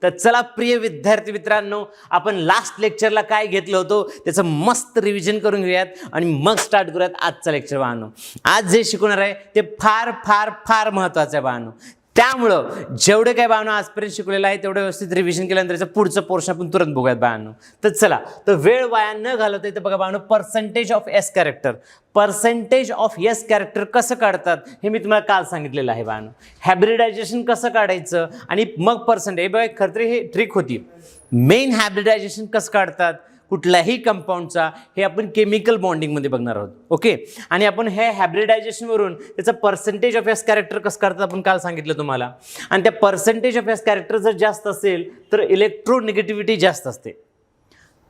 तर चला प्रिय विद्यार्थी मित्रांनो, आपण लास्ट लेक्चरला काय घेतलं होतं त्याचं मस्त रिव्हिजन करून घेऊयात आणि मग स्टार्ट करूयात आजचा लेक्चर बाळांनो. आज जे शिकवणार आहे ते फार फार फार महत्त्वाचं आहे बाळांनो. त्यामुळं जेवढे काय बाळांनो आजपर्यंत शिकलेलं आहे तेवढं व्यवस्थित रिव्हिजन केल्यानंतर त्याचं पुढचं पोर्शन आपण तुरंत बघूयात बाळांनो. तर चला, तर वेळ वाया न घालवता इथं बघा बाळांनो, percentage of S character. Percentage of S character कसं काढतात हे मी तुम्हाला काल सांगितलेलं आहे बाळांनो. हायब्रिडायझेशन कसं काढायचं आणि मग पर्सेंटेज, बघा खरं तर हे ट्रिक होती. मेन हायब्रिडायझेशन कसं काढतात कुठल्याही कंपाऊंडचा हे आपण केमिकल बॉन्डिंगमध्ये बघणार आहोत. ओके, आणि आपण हे हायब्रिडायझेशनवरून त्याचं पर्सेंटेज ऑफ एस कॅरेक्टर कसं काढतात आपण काल सांगितलं तुम्हाला. आणि त्या पर्सेंटेज ऑफ एस कॅरेक्टर जर जास्त असेल तर इलेक्ट्रोनिगेटिव्हिटी जास्त असते.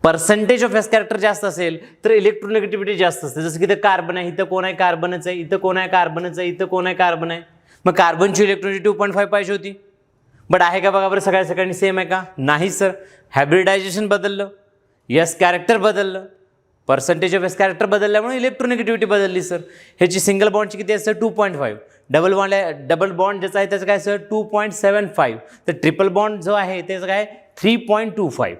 पर्सेंटेज ऑफ एस कॅरेक्टर जास्त असेल तर इलेक्ट्रोनिगेटिव्हिटी जास्त असते. जसं की इथं कार्बन आहे, इथं कोण आहे कार्बनच आहे, इथं कोण आहे कार्बनच आहे, इथं कोण आहे कार्बन आहे. मग कार्बनची इलेक्ट्रोनिटी 2.5 पाहिजे होती, बट आहे का बघा बरं सगळ्या सगळ्यांनी सेम आहे का? नाही सर. हायब्रिडायझेशन बदललं, एस कॅरेक्टर बदललं, पर्सेंटेज ऑफ एस कॅरेक्टर बदलल्यामुळे इलेक्ट्रोनिगेटिव्हिटी बदलली सर. ह्याची सिंगल बॉन्डची किती असतं? 2.5. डबल बॉन्ड ज्याचा आहे त्याचं काय सर? 2.75. तर ट्रिपल बॉन्ड जो आहे त्याचं काय? 3.25.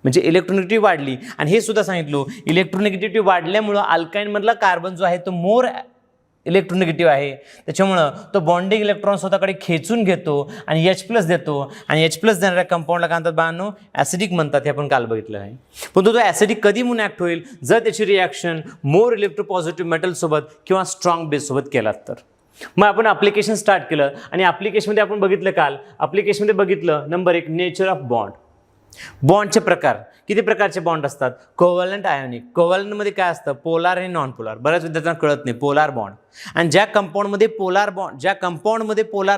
म्हणजे इलेक्ट्रोनिगेटिव्हिटी वाढली. आणि हे सुद्धा सांगितलं, इलेक्ट्रोनिगेटिव्हिटी वाढल्यामुळं अल्काईनमधला कार्बन जो आहे तो मोर इलेक्ट्रोनिगेटिव्ह आहे, त्याच्यामुळं तो बॉन्डिंग इलेक्ट्रॉन स्वतःकडे खेचून घेतो आणि H+ देतो. आणि H+ देणाऱ्या कंपाऊंडला काय म्हणतात बाळांनो? ॲसिडिक म्हणतात. हे आपण काल बघितलं आहे. पण तो ॲसिडिक कधी म्हणून ॲक्ट होईल? जर त्याची रिॲक्शन मोर इलेक्ट्रोपॉझिटिव्ह मेटलसोबत किंवा स्ट्रॉंग बेससोबत केलात तर. मग आपण ॲप्लिकेशन स्टार्ट केलं आणि ॲप्लिकेशनमध्ये आपण बघितलं काल, ॲप्लिकेशनमध्ये बघितलं नंबर 1 नेचर ऑफ बॉन्ड. बॉन्डचे प्रकार, किती प्रकारचे बॉन्ड असतात? Covalent, ionic. कोव्हॅलंटमध्ये काय असतं? पोलार आणि नॉन पोलार. बऱ्याच विद्यार्थ्यांना कळत नाही पोलार बॉन्ड. आणि ज्या कंपाऊंडमध्ये पोलार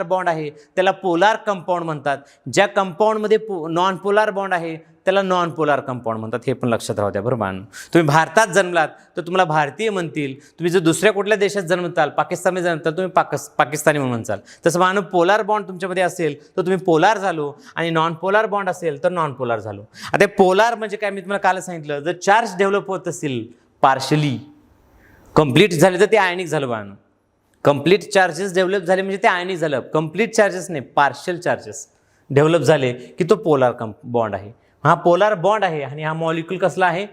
बॉन्ड आहे त्याला पोलार कंपाऊंड म्हणतात. ज्या कंपाऊंडमध्ये नॉन पोलार बॉन्ड आहे त्याला नॉन पोलार कंपाऊंड म्हणतात. हे पण लक्षात राहू द्या बरं बाळांनो. तुम्ही भारतात जन्मलात तर तुम्हाला भारतीय म्हणतील. तुम्ही जर दुसऱ्या कुठल्या देशात जन्मताल, पाकिस्तानमध्ये जन्मताल, तुम्ही पाकिस्तानी म्हणून म्हणसाल. तसं बाळांनो, पोलार बॉन्ड तुमच्यामध्ये असेल तर तुम्ही पोलार झालो आणि नॉन पोलार बॉन्ड असेल तर नॉन पोलार झालो. आता पोलार म्हणजे काय मी तुम्हाला काल सांगितलं, जर चार्ज डेव्हलप होत असेल पार्शली, कंप्लीट झाले तर ते आयनिक झालं बाळांनो. कंप्लीट चार्जेस डेव्हलप झाले म्हणजे ते आयनिक झालं. कंप्लीट चार्जेस नाही, पार्शियल चार्जेस डेव्हलप झाले की तो पोलार बॉन्ड आहे. हा पोलार बॉन्ड आहे आणि हा मॉलिक्यूल कसला आहे?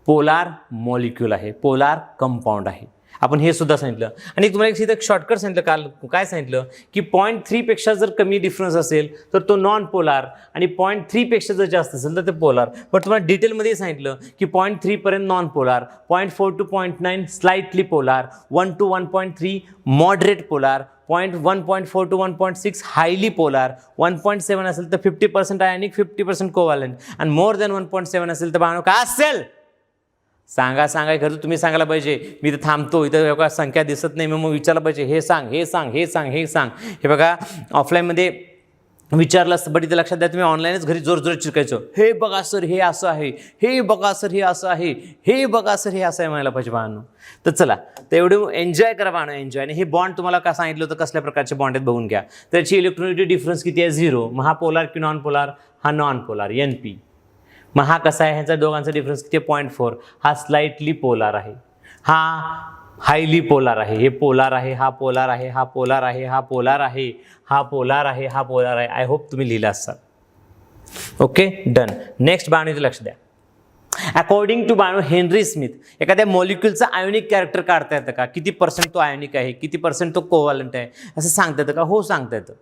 पोलार मॉलिक्यूल आहे, पोलार कंपाऊंड आहे. आपण हे सुद्धा सांगितलं. आणि तुम्हाला एक शॉर्टकट सांगितलं काल. काय सांगितलं की 0.3 पेक्षा जर कमी डिफरन्स असेल तर तो नॉन पोलार आणि 0.3 पेक्षा जर जास्त असेल तर ते पोलार. बट तुम्हाला डिटेलमध्ये सांगितलं की 0.3 पर्यंत non polar, 0.4 to 0.9 slightly polar, 1 to 1.3 moderate polar, 1.4 to 1.6 highly polar, 1.7 असेल तर 50% आयनिक, 50% कोव्हॅलंट, आणि मोर दॅन 1.7 असेल तर बाळांनो काय असेल? सांगा खरं तुम्ही सांगायला पाहिजे. मी इथं थांबतो, इथं एवढा संख्या दिसत नाही, मग विचारलं पाहिजे हे सांग, हे सांग, हे सांग, हे सांग. हे बघा ऑफलाईनमध्ये विचारलं असतं, बट इथं लक्षात द्या, तुम्ही ऑनलाईनच घरी जोरजोरात शिकायचं. हे बघा सर हे असं आहे, हे बघा सर हे असं आहे, हे बघा सर हे असं आहे म्हणायला पाहिजे बाळांनो. तर चला, तर एवढं एन्जॉय करा बाळांनो, एन्जॉय. आणि हे बॉन्ड तुम्हाला का सांगितलं होतं, कसल्या प्रकारचे बॉन्ड आहेत बघून घ्या. त्याची इलेक्ट्रोनिटी डिफरन्स किती आहे? 0. मग हा पोलार की नॉन पोलार? हा नॉन पोलार, NP. मग हा कसा आहे? ह्याचा दोघांचा डिफरन्स किती? 0.4. हा स्लाइटली पोलार आहे, हा हायली पोलार आहे. हे पोलार आहे, हा पोलार आहे, हा पोलार आहे, हा पोलार आहे, हा पोलार आहे, हा पोलार आहे. आय होप तुम्ही लिहिलं असाल. Okay, done. नेक्स्ट बाळांनो इथे लक्ष द्या. अकॉर्डिंग टू बाळांनो हेनरी स्मिथ, एखाद्या मॉलिक्यूलचा आयोनिक कॅरेक्टर काढता येतं का? किती पर्सेंट तो आयोनिक आहे, किती पर्सेंट तो कोव्हॅलंट आहे, असं सांगता येतं का? हो, सांगता येतं.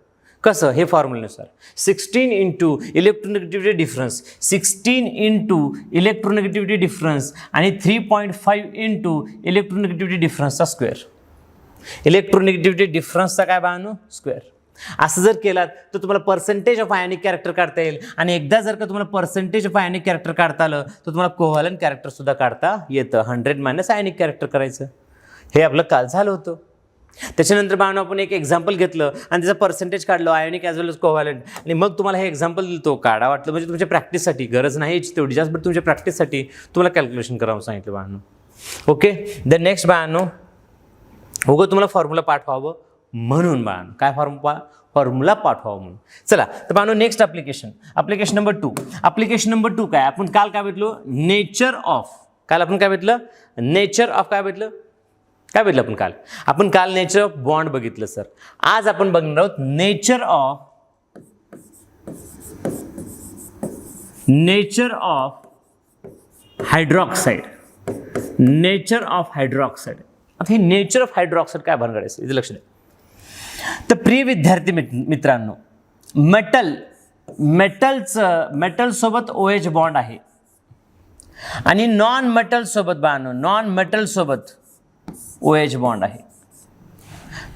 कसं? हे फॉर्म्युल्यानुसार 16 into electronegativity difference, 16 into electronegativity difference आणि 3.5 इंटू इलेक्ट्रोनिगेटिव्हिटी डिफरन्सचा स्क्वेअर. इलेक्ट्रोनिगेटिव्हिटी डिफरन्सचा काय बाळांनो? स्क्वेअर. असं जर केलात तर तुम्हाला पर्सेंटेज ऑफ आयनिक कॅरेक्टर काढता येईल. आणि एकदा जर का तुम्हाला पर्सेंटेज ऑफ आयनिक कॅरेक्टर काढता आलं तर तुम्हाला कोव्हॅलंट कॅरेक्टर सुद्धा काढता येतं. 100 मायनस आयनिक कॅरेक्टर करायचं. हे आपलं काल झालं होतं. त्याच्यानंतर बाळांनो आपण एक एक्झाम्पल घेतलं आणि त्याचं पर्सेंटेज काढलं, आयोनिक ॲज वेल एज कोव्हॅलंट. आणि मग तुम्हाला हे एक्झाम्पल दिलं, तो काढा वाटलं म्हणजे तुमच्या प्रॅक्टिससाठी. गरज नाही तेवढी जास्त, बट तुमच्या प्रॅक्टिससाठी तुम्हाला कॅल्क्युलेशन करावं सांगितलं बाळांनो. ओके, द नेक्स्ट बाळांनो, उगं तुम्हाला फॉर्म्युला पाठवावं म्हणून बाळांनो. काय फॉर्म्युला पाठवावं म्हणून. चला, तर बाळांनो next application number 2. Application number 2 काय? आपण काल काय भेटलो? Nature of. काल आपण काय भेटलं? नेचर ऑफ काय भेटलं? काय भेटलं आपण काल नेचर ऑफ बॉन्ड बघितलं सर. आज आपण बघणार आहोत nature of nature of hydroxide. Nature of hydroxide. आता हे नेचर ऑफ हायड्रॉक्साईड काय भानगडायचं इथे लक्ष द्या. तर प्रिय विद्यार्थी मित्रांनो, मेटल सोबत OH बॉन्ड आहे आणि नॉन मेटल सोबत नॉन मेटल सोबत OH बॉन्ड आहे.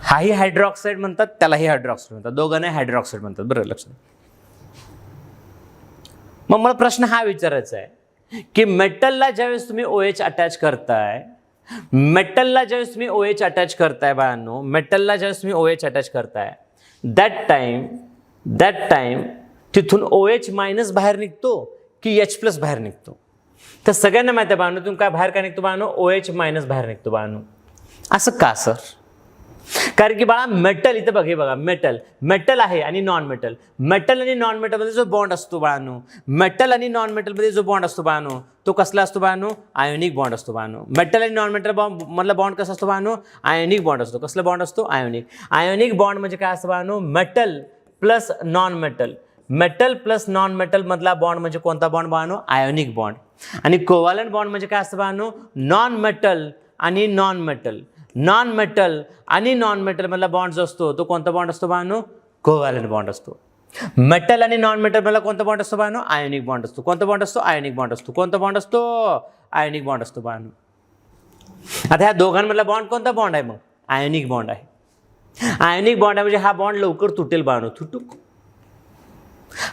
हाही हायड्रॉक्साईड म्हणतात, त्यालाही हायड्रॉक्साईड म्हणतात, दोघांना हायड्रॉक्साईड म्हणतात. बरं लक्ष द्या. मग मला प्रश्न हा विचारायचा आहे की मेटलला ज्यावेळेस तुम्ही OH अटॅच करताय, मेटलला ज्यावेळेस तुम्ही OH अटॅच करताय बाळांनो, मेटलला ज्यावेळेस तुम्ही OH अटॅच करताय, दॅट टाइम तिथून OH मायनस बाहेर निघतो की H+ बाहेर निघतो. तर सगळ्यांना माहिती आहे बाळांनो, तुम्ही काय बाहेर काय निघतो बाळांनो, OH मायनस बाहेर निघतो बाळांनो. असं का सर? कारण की बाळा मेटल इथं बघ, हे बघा मेटल आहे आणि नॉन मेटल. मेटल आणि नॉन मेटलमध्ये जो बॉन्ड असतो बाळांनो, मेटल आणि नॉन मेटलमध्ये जो बॉन्ड असतो बाळांनो, तो कसला असतो बाळांनो, आयोनिक बॉन्ड असतो बाळांनो. मेटल आणि नॉन मेटल मधला बॉन्ड कसा असतो बाळांनो, आयोनिक बॉन्ड असतो. कसला बॉन्ड असतो, आयोनिक. आयोनिक बॉन्ड म्हणजे काय असतं बाळांनो, metal plus non metal. Metal plus non metal मधला बॉन्ड म्हणजे कोणता बॉन्ड बाळांनो, आयोनिक बॉन्ड. आणि कोव्हॅलंट बॉन्ड म्हणजे काय असतं बाळांनो, नॉन मेटल आणि नॉन मेटल. नॉन मेटल आणि नॉन मेटल मधला बॉन्ड जो असतो तो कोणता बॉन्ड असतो बाळांनो, कोव्हॅलंट बॉन्ड असतो. मेटल आणि नॉन मेटल मधला कोणता बॉन्ड असतो बाळांनो, आयोनिक बॉन्ड असतो. कोणता बॉन्ड असतो, आयोनिक बॉन्ड असतो. कोणता बॉन्ड असतो, आयोनिक बॉन्ड असतो बाळांनो. आता ह्या दोघांमधला बॉन्ड कोणता बॉन्ड आहे, मग आयोनिक बॉन्ड आहे. आयोनिक बॉन्ड आहे म्हणजे हा बॉन्ड लवकर तुटेल बाळांनो, तुटूक.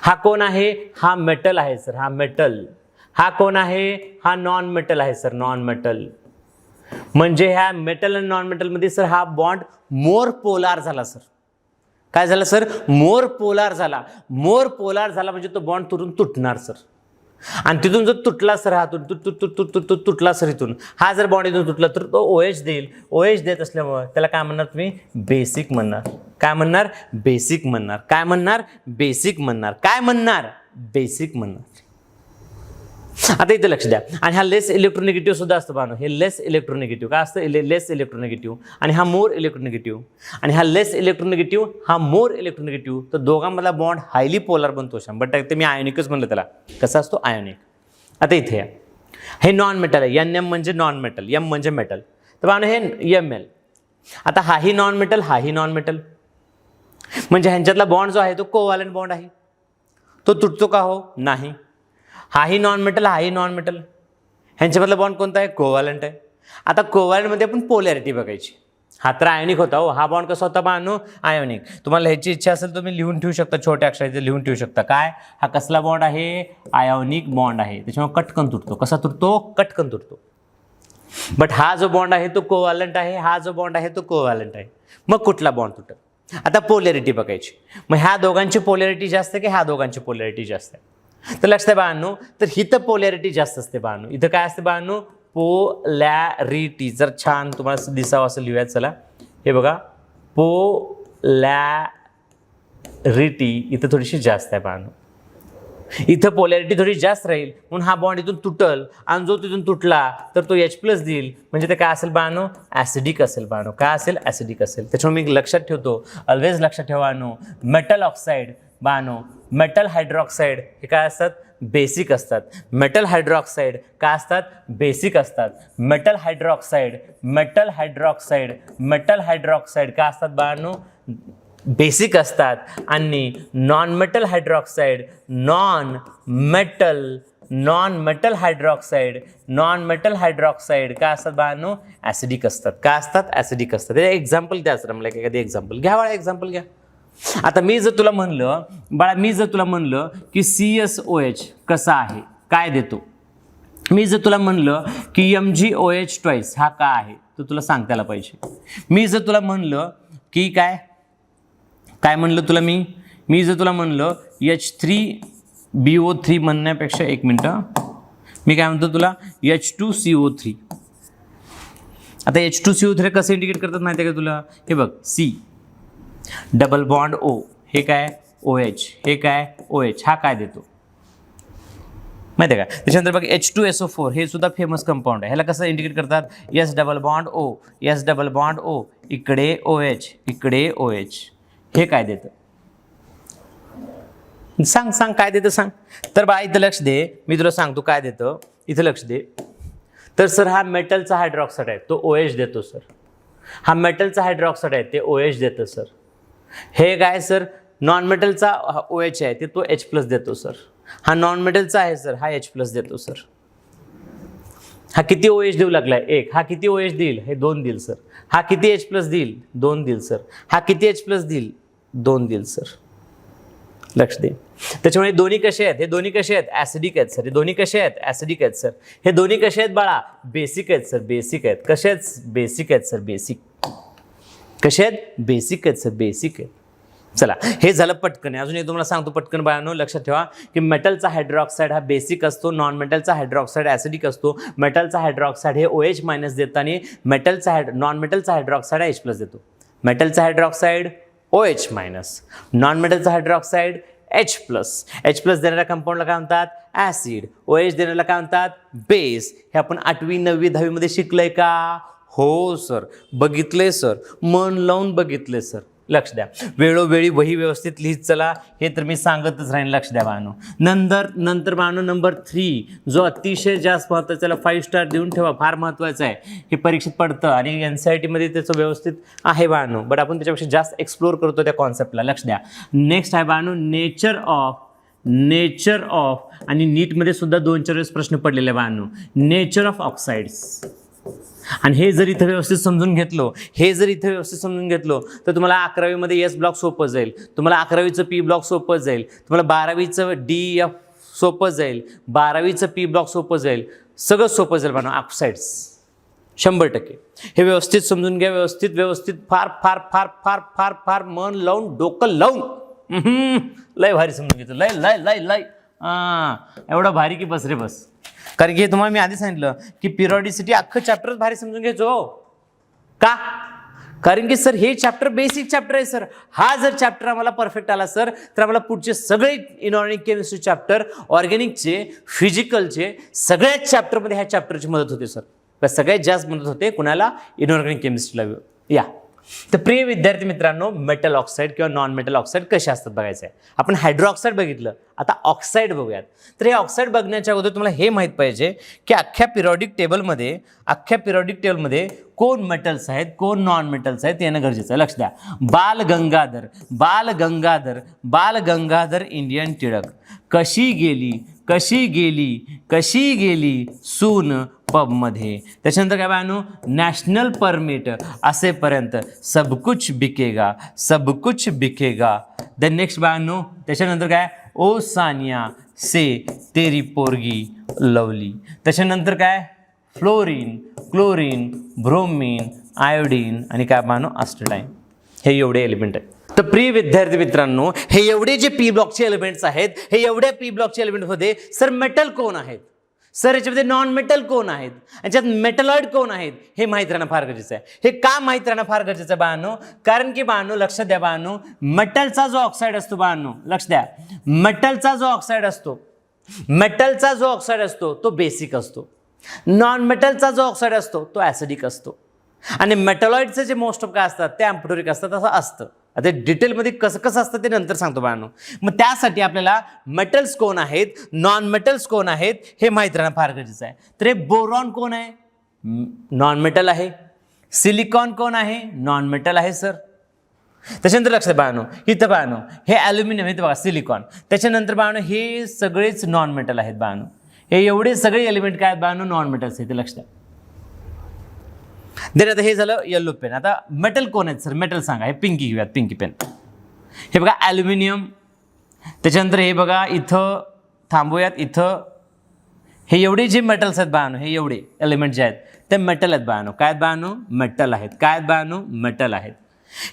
हा कोण आहे, हा मेटल आहे सर, हा मेटल. हा कोण आहे, हा नॉन मेटल आहे सर, नॉन मेटल. म्हणजे ह्या मेटल आणि नॉन मेटल मध्ये सर हा बॉन्ड मोर पोलार झाला सर. काय झालं सर, मोर पोलार झाला. मोर पोलार झाला म्हणजे तो बॉन्ड तुटणार सर. आणि तिथून जर तुटला सर, हा तुटला सर इथून, हा जर बॉन्ड इथून तुटला तर तो OH देईल. OH देत असल्यामुळे त्याला काय म्हणणार तुम्ही, बेसिक म्हणणार. काय म्हणणार, बेसिक म्हणणार. काय म्हणणार, बेसिक म्हणणार. काय म्हणणार, बेसिक म्हणणार. आता इथे लक्ष द्या. आणि हा लेस इलेक्ट्रोनिगेटिव्ह सुद्धा असतं पाहणं. हे लेस इलेक्ट्रोनिगेटिव्ह काय असतं, लेस इलेक्ट्रोनिगेटिव्ह. आणि हा मोर इलेक्ट्रोनिगेटिव्ह. आणि हा लेस इलेक्ट्रोनिगेटिव्ह, हा मोर इलेक्ट्रोनिगेटिव्ह. तर दोघांमधला बॉन्ड हायली पोलार बनतो. 100% मी आयोनिकच म्हणलं त्याला. कसा असतो, आयोनिक. आता इथे हे नॉन मेटल आहे. NM म्हणजे नॉन मेटल, M म्हणजे मेटल. तर पाहणं हे ML. आता हाही नॉन मेटल, हाही नॉन मेटल. म्हणजे ह्यांच्यातला बॉन्ड जो आहे तो कोव्हॅलंट बॉन्ड आहे. तो तुटतो का, हो, नाही. हाही नॉन मेटल, हाही नॉन मेटल. ह्यांच्यामधला बॉन्ड कोणता आहे, कोव्हॅलंट आहे. आता कोव्हॅलंटमध्ये आपण पोलॅरिटी बघायची. हा तर आयोनिक होता, हो. हा बॉन्ड कसा होता बाळांनो, आयोनिक. तुम्हाला ह्याची इच्छा असेल तुम्ही लिहून ठेवू शकता, छोट्या अक्षरात लिहून ठेवू शकता. काय, हा कसला बॉन्ड आहे, आयोनिक बॉन्ड आहे. त्याच्यामुळे कटकन तुटतो. कसा तुटतो, कटकन तुटतो. बट हा जो बॉन्ड आहे तो कोव्हॅलंट आहे. हा जो बॉन्ड आहे तो कोव्हॅलंट आहे. मग कुठला बॉन्ड तुटत. आता पोलॅरिटी बघायची. मग ह्या दोघांची पोलॅरिटी जास्त आहे की ह्या दोघांची पोलॅरिटी जास्त आहे. तर लक्षात बाळांनो, तर इथं पोलॅरिटी जास्त असते बाळांनो. इथं काय असते बाळांनो, पोलॅरिटी. जर छान तुम्हाला दिसावं असं लिहूयात, चला हे बघा, पोलॅरिटी इथं थोडीशी जास्त आहे बाळांनो. इथं पोलॅरिटी थोडी जास्त राहील म्हणून हा बॉन्ड इथून तुटल. आणि जो तिथून तुटला तर तो H+ देईल. म्हणजे ते काय असेल बाळांनो, ॲसिडिक असेल बाळांनो. काय असेल, ॲसिडिक असेल. त्याच्यामुळे मी लक्षात ठेवतो, ऑलवेज लक्षात ठेवा बाळांनो, मेटल ऑक्साईड बाळांनो, मेटल हायड्रॉक्साईड हे काय असतात, बेसिक असतात. मेटल हायड्रॉक्साईड काय असतात, बेसिक असतात. मेटल हायड्रॉक्साईड काय असतात बाळांनो, बेसिक असतात. आणि नॉन मेटल हायड्रॉक्साईड काय असतात बाळांनो, ॲसिडिक असतात. काय असतात, ॲसिडिक असतात. एक्झाम्पल द्या सर मला, एखादी एक्झाम्पल घ्या बाळा, एक्झाम्पल घ्या. आता मी जर तुला म्हणलं बाळा, की CSOH कसा आहे, काय देतो. मी जर तुला म्हणलं की MgOH ट्वाइस हा का आहे, तर तुला सांगता आलं पाहिजे. मी जर तुला म्हणलं की काय म्हणलं तुला मी जर तुला म्हणलं H3BO3 म्हणण्यापेक्षा, एक मिनटं, मी काय म्हणतो तुला, H2CO3. आता H2CO3 कसं इंडिकेट करतात माहिती आहे का तुला, हे बघ, C डबल बॉन्ड O, हे काय OH, हे काय OH, हा काय देतो माहिती आहे का. त्याच्यानंतर बघ H2SO4 हे सुद्धा फेमस कंपाऊंड आहे. ह्याला कसं इंडिकेट करतात, S डबल बॉन्ड O, इकडे OH, इकडे OH, हे काय देतं, सांग सांग काय देतं सांग. तर बाळा इथं लक्ष दे, मी तुला सांगतो काय देतं, इथं लक्ष दे. तर सर हा मेटलचा हायड्रॉक्साईड आहे तो OH देतो सर. हा मेटलचा हायड्रॉक्साईड आहे ते OH देतं सर. हे काय सर नॉन मेटलचा OH आहे ते तो H+ देतो सर. हा नॉन मेटलचा आहे सर, हा H+ देतो सर. हा किती OH देऊ लागलाय 1. हा किती OH देईल, हे 2 देईल सर. हा किती H+ देईल, 2 देईल सर. हा किती H+ देईल, 2 देईल सर. लक्ष दे. त्याच्यामुळे दोन्ही कसे आहेत, हे दोन्ही कसे आहेत, ऍसिडिक आहेत सर. हे दोन्ही कसे आहेत, ऍसिडिक आहेत सर. हे दोन्ही कसे आहेत बाळा, बेसिक आहेत सर. बेसिक आहेत. कसे आहेत, बेसिक आहेत सर. बेसिक कसे आहेत, बेसिक आहेत सर. बेसिक आहेत. चला हे झालं पटकन. अजून एक तुम्हाला सांगतो पटकन बाळांनो, लक्षात ठेवा की मेटलचा हायड्रॉक्साईड हा बेसिक असतो, नॉन मेटलचा हायड्रॉक्साईड ऍसिडिक असतो. मेटलचा हायड्रॉक्साईड हे OH- देतं आणि नॉन मेटलचा हायड्रॉक्साईड H+ देतो. मेटलचा हायड्रॉक्साईड OH-, नॉन मेटलचा हायड्रॉक्साईड H+ देणाऱ्या कंपाऊंडला काय म्हणतात, ऍसिड. OH देणाऱ्याला काय म्हणतात, बेस. हे आपण 8वी 9वी 10वी मध्ये शिकलंय का? हो सर, बघितले सर, मन लावून बघितले सर. लक्ष द्या, वेळोवेळी वही व्यवस्थित लिहित चला, हे तर मी सांगतच राहीन. लक्ष द्या बाळांनो. नंतर बाळांनो नंबर 3 जो अतिशय जास्त महत्त्वाचा, त्याला 5 स्टार देऊन ठेवा, फार महत्त्वाचं आहे. हे परीक्षेत पडतं आणि NCERT मध्ये त्याचं व्यवस्थित आहे बाळांनो, बट आपण त्याच्यापेक्षा जास्त एक्सप्लोर करतो त्या कॉन्सेप्टला. लक्ष द्या. नेक्स्ट आहे बाळांनो नेचर ऑफ आणि नीटमध्ये सुद्धा 2-4 वेळेस प्रश्न पडलेले बाळांनो. Nature of oxides. आणि हे जर इथं व्यवस्थित समजून घेतलो तर तुम्हाला 11वी मध्ये S ब्लॉक सोपं जाईल, तुम्हाला 11वीचं P ब्लॉक सोपं जाईल, तुम्हाला 12वीचं DF सोपं जाईल, 12वीचं P ब्लॉक सोपं जाईल, सगळं सोपं जाईल बाळांनो. ऑक्साइड्स 100%. हे व्यवस्थित समजून घ्या, व्यवस्थित फार फार फार फार फार फार मन लावून डोकं लावून लय भारी समजून घेतो. लय लय लय लय एवढं भारी की बस रे बस. कारण की तुम्हाला मी आधी सांगितलं की पिरियॉडिसिटी अख्खं चॅप्टरच भारी समजून घ्यायचो. का? कारण की सर हे चॅप्टर बेसिक चॅप्टर आहे सर. हा जर चॅप्टर आम्हाला परफेक्ट आला सर तर आम्हाला पुढचे सगळे इनऑर्गॅनिक केमिस्ट्री चॅप्टर, ऑर्गॅनिकचे, फिजिकलचे सगळ्याच चॅप्टरमध्ये ह्या चॅप्टरची मदत होते सर. सगळ्यात जास्त मदत होते कुणाला, इनऑर्गॅनिक केमिस्ट्रीला. या तर प्रिय विद्यार्थी मित्रांनो, मेटल ऑक्साईड किंवा नॉन मेटल ऑक्साईड कसे असतात बघायचं आहे. आपण हायड्रोक्साईड बघितलं, आता ऑक्साईड बघूयात. तर हे ऑक्साईड बघण्याच्या अगोदर तुम्हाला हे माहीत पाहिजे की अख्ख्या पिरियॉडिक टेबलमध्ये कोण मेटल्स आहेत, कोण नॉन मेटल्स आहेत येणं गरजेचं आहे. लक्ष द्या. बाल गंगाधर इंडियन टिळक. कशी गेली सून पबमध्ये. त्याच्यानंतर काय बाळांनो, नॅशनल परमिट असेपर्यंत सब कुछ बिकेगा. देन नेक्स्ट बाळांनो, त्याच्यानंतर काय, ओ सानिया से तेरी पोरगी लवली. त्याच्यानंतर काय, फ्लोरीन, क्लोरीन, ब्रोमीन, आयोडीन आणि काय बाळांनो, अस्टेटाईन. हे एवढे एलिमेंट आहेत. तर प्रिय विद्यार्थी मित्रांनो, हे एवढे जे P ब्लॉकचे एलिमेंट्स आहेत, हे एवढ्या P ब्लॉकचे एलिमेंटमध्ये सर मेटल कोण आहेत, सर याच्यामध्ये नॉन मेटल कोण आहेत, याच्यात मेटलॉइड कोण आहेत, हे माहीत राहणं फार गरजेचं आहे. हे का माहीत राहणं फार गरजेचं आहे बाळांनो? कारण की बाळांनो लक्षात द्या बाळांनो, मेटलचा जो ऑक्साईड असतो बाळांनो, लक्ष द्या, मेटलचा जो ऑक्साईड असतो तो बेसिक असतो. नॉन मेटलचा जो ऑक्साईड असतो तो ऍसिडिक असतो. आणि मेटलॉइडचे जे मोस्ट ऑफ काय असतात ते अँप्टोरिक असतात. असं असतं. आता डिटेलमध्ये कसं असतं ते नंतर सांगतो बाळांनो. मग त्यासाठी आपल्याला मेटल्स कोण आहेत, नॉन मेटल्स कोण आहेत हे माहीत राहणं फार गरजेचं आहे. तर हे बोरॉन कोण आहे, नॉन मेटल आहे. सिलिकॉन कोण आहे, नॉन मेटल आहे सर. त्याच्यानंतर लक्षात बाळांनो, इथं बाळांनो हे ॲल्युमिनियम, इथं बघा सिलिकॉन. त्याच्यानंतर बाळांनो हे सगळेच नॉन मेटल आहेत बाळांनो. हे एवढे सगळे एलिमेंट काय आहेत बाळांनो, नॉन मेटल्स आहेत. ते लक्षात. देन आता हे झालं येल्लो पेन. आता मेटल कोण आहेत सर, मेटल सांगा. हे पिंकी घेऊयात, पिंकी पेन. हे बघा ॲल्युमिनियम. त्याच्यानंतर हे बघा इथं थांबूयात, इथं हे एवढे जे मेटल्स आहेत बाळांनो, हे एवढे एलिमेंट जे आहेत ते मेटल आहेत बाळांनो. काय आहेत बाळांनो, मेटल आहेत. काय आहेत बाळांनो, मेटल आहेत.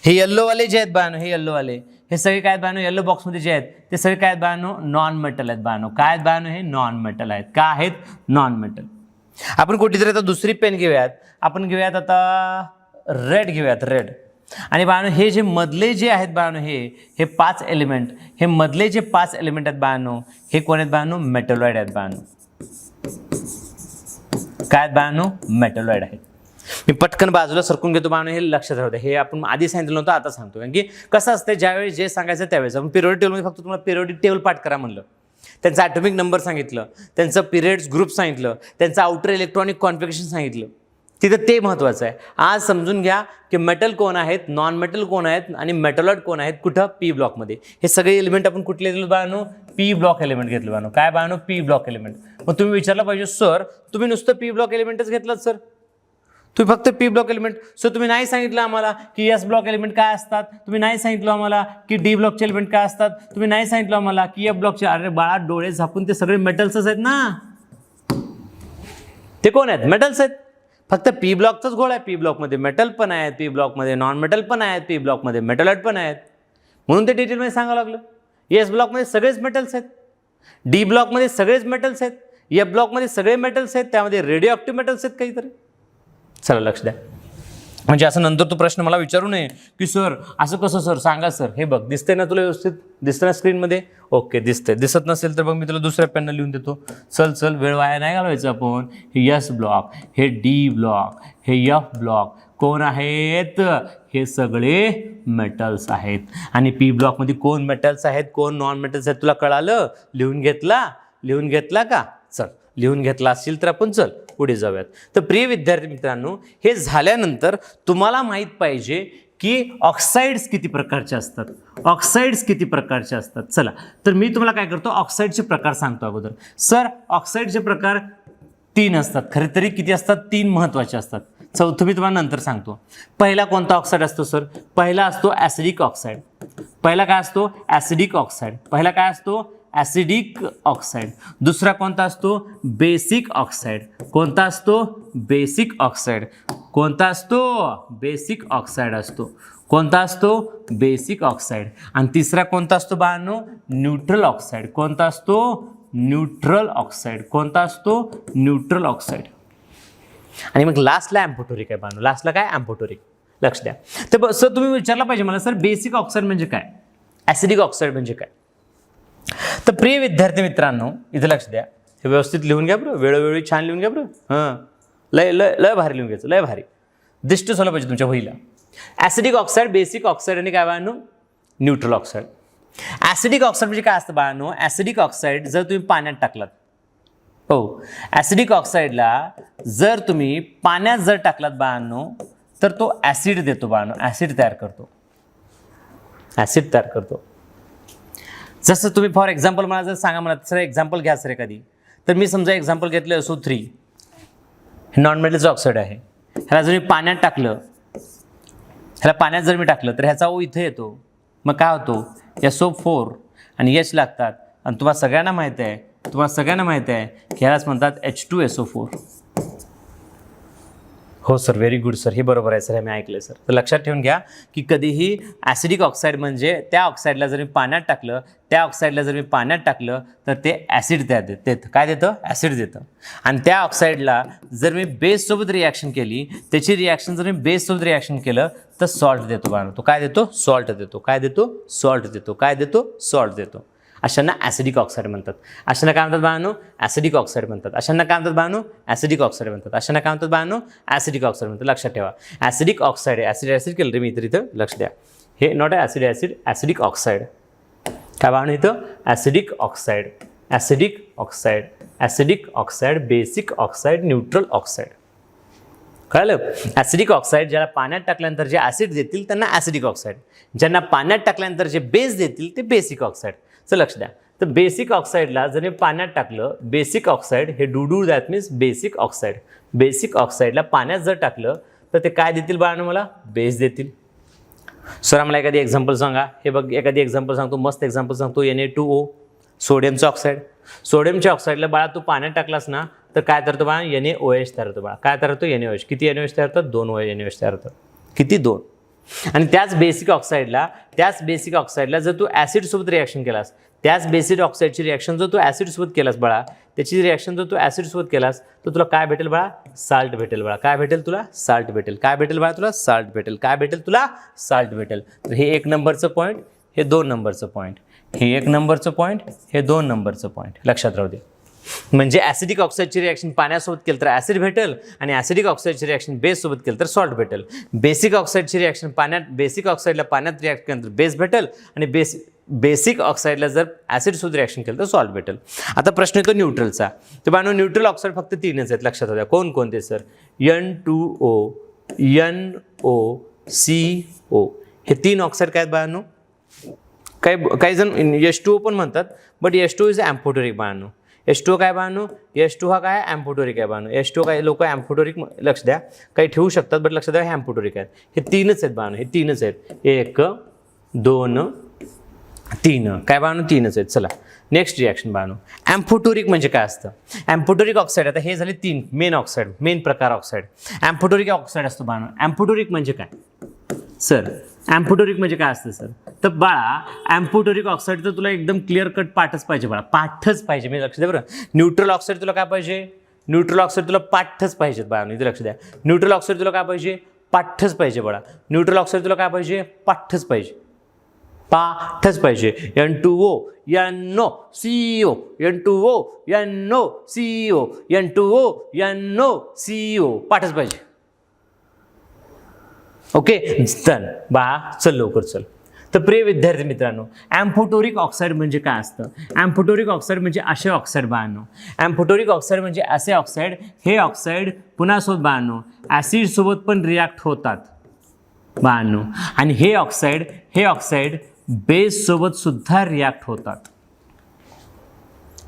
हे येल्लोवाले जे आहेत बाळांनो, हे येल्लोवाले हे सगळे काय आहेत बाळांनो, येल्लो बॉक्समध्ये जे आहेत ते सगळे काय आहेत बाळांनो, नॉन मेटल आहेत बाळांनो. काय आहेत बाळांनो, हे नॉन मेटल आहेत. का आहेत, नॉन मेटल. आपण कुठेतरी आता दुसरी पेन घेऊयात. आपण घेऊयात आता रेड घेऊयात, रेड. आणि बाळांनो हे जे मधले जे आहेत बाळांनो, हे 5 एलिमेंट, हे मधले जे 5 एलिमेंट आहेत बाळांनो, हे कोण आहेत बाळांनो, मेटलॉइड आहेत बाळांनो. काय आहेत बाळांनो, मेटलॉइड आहेत. मी पटकन बाजूला सरकून घेतो बाळांनो, हे लक्षात राहू द्या. हे आपण आधी सांगितलं नव्हतं, आता सांगतो. कारण की कसं असतं, ज्यावेळी जे सांगायचं त्यावेळेस आपण पिरियोडिक टेबलमध्ये फक्त तुम्हाला पिरियोडिक टेबल पाठ करा म्हणलं, त्यांचं ॲटॉमिक नंबर सांगितलं, त्यांचं पिरियड्स ग्रुप सांगितलं, त्यांचं आउटर इलेक्ट्रॉनिक कॉन्फिगरेशन सांगितलं, तिथं ते महत्त्वाचं आहे. आज समजून घ्या की मेटल कोण आहेत, नॉन मेटल कोण आहेत आणि मेटलॉइड कोण आहेत, कुठं पी ब्लॉकमध्ये. हे सगळे एलिमेंट आपण कुठले घेतले बाळांनो, पी ब्लॉक एलिमेंट घेतलं बाळांनो. काय बाळांनो, पी ब्लॉक एलिमेंट. मग तुम्ही विचारलं पाहिजे, सर तुम्ही नुसतं पी ब्लॉक एलिमेंटच घेतलं सर, तुम्ही फक्त पी ब्लॉक एलिमेंट. सो तुम्ही नाही सांगितलं आम्हाला की एस ब्लॉक एलिमेंट काय असतात, तुम्ही नाही सांगितलं आम्हाला की डी ब्लॉकचे एलिमेंट काय असतात, तुम्ही नाही सांगितलं आम्हाला की एफ ब्लॉकचे. अरे बाळा, डोळे झाकून ते सगळे मेटल्सच आहेत ना, ते कोण आहेत, मेटल्स आहेत. फक्त पी ब्लॉकचाच गोळ आहे. पी ब्लॉकमध्ये मेटल पण आहेत, पी ब्लॉकमध्ये नॉन मेटल पण आहेत, पी ब्लॉकमध्ये मेटलॉइड पण आहेत, म्हणून ते डिटेलमध्ये सांगावं लागलं. एस ब्लॉकमध्ये सगळेच मेटल्स आहेत, डी ब्लॉकमध्ये सगळेच मेटल्स आहेत, एफ ब्लॉकमध्ये सगळे मेटल्स आहेत, त्यामध्ये रेडिओ ॲक्टिव्ह मेटल्स आहेत काहीतरी. चला लक्ष द्या. म्हणजे असं नंतर तू प्रश्न मला विचारू नये की सर असं कसं सर, सांगा सर. हे बघ, दिसतंय ना तुला व्यवस्थित, दिसतं ना स्क्रीनमध्ये? ओके, दिसतंय. दिसत नसेल तर बघ मी तुला दुसऱ्या पेननं लिहून देतो. चल वेळ वाया नाही घालवायचं आपण. हे एस ब्लॉक, हे डी ब्लॉक, हे एफ ब्लॉक कोण आहेत, हे सगळे मेटल्स आहेत. आणि पी ब्लॉकमध्ये कोण मेटल्स आहेत, कोण नॉन मेटल्स आहेत, तुला कळालं? लिहून घेतला का? चल, लिहून घेतला असेल तर आपण चल पुढे जाऊयात. तर प्रिय विद्यार्थी मित्रांनो, हे झाल्यानंतर तुम्हाला माहीत पाहिजे की ऑक्साइड्स किती प्रकारचे असतात, ऑक्साइड्स किती प्रकारचे असतात. चला, तर मी तुम्हाला काय करतो, ऑक्साईडचे प्रकार सांगतो अगोदर. सर ऑक्साईडचे प्रकार 3 असतात. खरे तरी किती असतात? 3 महत्त्वाचे असतात. चौथं मी तुम्हाला नंतर सांगतो. पहिला कोणता ऑक्साईड असतो सर? पहिला असतो ॲसिडिक ऑक्साईड. पहिला काय असतो? Acidic oxide. पहिला काय असतो? Acidic oxide. दुसरा कोणता असतो? Basic oxide. कोणता असतो? Basic oxide. कोणता असतो? बेसिक ऑक्साईड असतो. कोणता असतो? Basic oxide. आणि तिसरा कोणता असतो बाळांनो? Neutral oxide. कोणता असतो? Neutral oxide. कोणता असतो? Neutral oxide. आणि मग लास्टला ॲम्फोटोरिक आहे बाळांनो. लास्टला काय? ॲम्फोटोरिक. लक्ष द्या. तर सर तुम्ही विचारलं पाहिजे मला, सर बेसिक ऑक्साईड म्हणजे काय, ॲसिडिक ऑक्साईड म्हणजे काय? तर प्रिय विद्यार्थी मित्रांनो, इथे लक्ष द्या. हे व्यवस्थित लिहून घ्या बरं, वेळोवेळी छान लिहून घ्या बरं. हां, लय भारी लिहून घ्यायचं, लय भारी. दिष्ट झालं पाहिजे तुमच्या वहीला. ॲसिडिक ऑक्साईड, बेसिक ऑक्साईड आणि काय बाळांनो? Neutral oxide. ॲसिडिक ऑक्साईड म्हणजे काय असतं बाळांनो? ॲसिडिक ऑक्साईड जर तुम्ही पाण्यात टाकलात, हो, ॲसिडिक ऑक्साईडला जर तुम्ही पाण्यात जर टाकलात बाळांनो, तर तो ॲसिड देतो बाळांनो, ॲसिड तयार करतो, ॲसिड तयार करतो. जसं तुम्ही फॉर एक्झाम्पल मला जर सांगा, मला सर एक्झाम्पल घ्या सर एखादी, तर मी समजा एक्झाम्पल घेतलं SO3, हे नॉन मेटलचं ऑक्साईड आहे. ह्याला जर मी पाण्यात टाकलं, ह्याला पाण्यात जर मी टाकलं तर ह्याचा O इथे येतो. मग काय होतो? SO4 आणि H लागतात. आणि तुम्हाला सगळ्यांना माहीत आहे की ह्यालाच म्हणतात H2SO4. हो सर, व्हेरी गुड सर, हे बरोबर आहे सर, हे मी ऐकलं सर. तर लक्षात ठेवून घ्या की कधीही ॲसिडिक ऑक्साईड म्हणजे त्या ऑक्साईडला जर मी पाण्यात टाकलं, तर ते ॲसिड तयार देतं. काय देतं? ॲसिड देतं. आणि त्या ऑक्साईडला जर मी बेससोबत रिॲक्शन केली, त्याची रिॲक्शन जर मी बेससोबत रिॲक्शन केलं तर सॉल्ट देतो बाळांनो. तो काय देतो? सॉल्ट देतो. काय देतो? सॉल्ट देतो. काय देतो? सॉल्ट देतो. अशांना ॲसिडिक ऑक्साईड म्हणतात. अशांना काय म्हणतात बाळांनो? ॲसिडिक ऑक्साईड म्हणतात. अशांना काय म्हणतात बाळांनो? ॲसिडिक ऑक्साईड म्हणतात. अशांना काय म्हणतात बाळांनो? ॲसिडिक ऑक्साईड म्हणतात. लक्षात ठेवा, ॲसिडिक ऑक्साईड आहे. ॲसिड केलं रे मी इथं लक्ष द्या. हे नॉट ॲसिडिक ऑक्साईड. काय बाळांनो इथं? Acidic oxide, acidic oxide, basic oxide, neutral oxide. कळलं? ॲसिडिक ऑक्साईड ज्याला पाण्यात टाकल्यानंतर जे ॲसिड देतील त्यांना ॲसिडिक ऑक्साईड, ज्यांना पाण्यात टाकल्यानंतर जे बेस देतील ते बेसिक ऑक्साईड. चल लक्ष द्या. तर बेसिक ऑक्साईडला जर मी पाण्यात टाकलं, बेसिक ऑक्साईड हे do that means basic oxide. Basic ऑक्साईडला पाण्यात जर टाकलं तर ते काय देतील बाळांनो? मला बेस देतील. सर आम्हाला एखादी एक्झाम्पल सांगा. हे बघ, एखादी एक्झाम्पल सांगतो, मस्त एक्झाम्पल सांगतो. Na2O, सोडियमचं oxide. सोडियमच्या ऑक्साईडला बाळा तू पाण्यात टाकलास ना तर काय करतो बाळा? NaOH तयार होतो बाळा. काय तयार होतो? NaOH. किती NaOH तयार होतात? 2 NaOH तयार होतात. किती? 2. आणि त्याच बेसिक ऑक्साईडला जर तू ॲसिडसोबत रिॲक्शन केलास, त्याच बेसिक ऑक्साईडची रिॲक्शन जर तू ॲसिडसोबत केलास बाळा, त्याची रिॲक्शन जर तू ॲसिडसोबत केलास तर तुला काय भेटेल बाळा? साल्ट भेटेल बाळा. काय भेटेल तुला? साल्ट भेटेल. काय भेटेल बाळा तुला? साल्ट भेटेल. काय भेटेल तुला? साल्ट भेटेल. तर हे 1 नंबरचं पॉईंट, हे 2 नंबरचं पॉईंट, हे 1 नंबरचं पॉईंट, हे 2 नंबरचं पॉईंट. लक्षात राहू दे. म्हणजे ॲसिडिक ऑक्साईडची रिॲक्शन पाण्यासोबत केलं तर ॲसिड भेटेल आणि ॲसिडिक ऑक्साईडची रिॲक्शन बेससोबत केलं तर सॉल्ट भेटेल. बेसिक ऑक्साईडची रिॲक्शन बेसिक ऑक्साईडला पाण्यात रिॲक्ट केलं तर बेस भेटेल आणि बेसिक ऑक्साईडला जर ॲसिडसोबत रिॲक्शन केलं तर सॉल्ट भेटेल. आता प्रश्न येतो न्यूट्रलचा. तर बानो न्यूट्रल ऑक्साईड फक्त 3च आहेत, लक्षात द्या. कोणते सर? N2O, NOCO. हे 3 ऑक्साईड काय आहेत बानो? काही जण H2O पण म्हणतात, but H2O is ॲम्फोटोरिक Bano. H2O काय बानो? H2 हा काय? ॲम्फोटोरिक आहे बानो. H2O काय लोक ॲम्फोटोरिक, लक्ष द्या, काही ठेवू शकतात, बट लक्ष द्या हे ॲम्फोटोरिक आहेत. हे 3च आहेत बानो, हे 3च आहेत. 1 2 3 काय बानो? 3च आहेत. चला नेक्स्ट रिॲक्शन बानो. ॲम्फोटोरिक म्हणजे काय असतं? ॲम्फोटोरिक ऑक्साईड, आता हे झाले 3 मेन ऑक्साईड, मेन प्रकार ऑक्साईड. ॲम्फोटोरिक ऑक्साईड असतो बानो. ॲम्फोटोरिक म्हणजे काय सर? ॲम्फोटोरिक म्हणजे काय असतं सर? तर बाळा ॲम्फोटोरिक ऑक्साईड तर तुला एकदम क्लिअर कट पाठच पाहिजे बाळा, पाठच पाहिजे. मी लक्ष द्या बरं. न्यूट्रल ऑक्साईड तुला काय पाहिजे? न्यूट्रल ऑक्साईड तुला पाठच पाहिजेत बाळा, इथे लक्ष द्या. न्यूट्रल ऑक्साईड तुला काय पाहिजे? पाठच पाहिजे बाळा. न्यूट्रल ऑक्साईड तुला काय पाहिजे? पाठच पाहिजे, पाठच पाहिजे. N2O, NOCO, N2O, NOCO, N2O, NOCO, पाठच पाहिजे. ओके चल बाळा, चल लवकर चल. तर प्रिय विद्यार्थी मित्रांनो, ॲम्फोटोरिक ऑक्साईड म्हणजे काय असतं? ॲम्फोटोरिक ऑक्साईड म्हणजे असे ऑक्साईड बाळांनो. ॲम्फोटोरिक ऑक्साईड म्हणजे असे ऑक्साईड, हे ऑक्साईड पुन्हा सोबत बाळांनो ॲसिडसोबत पण रिॲक्ट होतात बाळांनो. आणि हे ऑक्साईड बेससोबत सुद्धा रिॲक्ट होतात.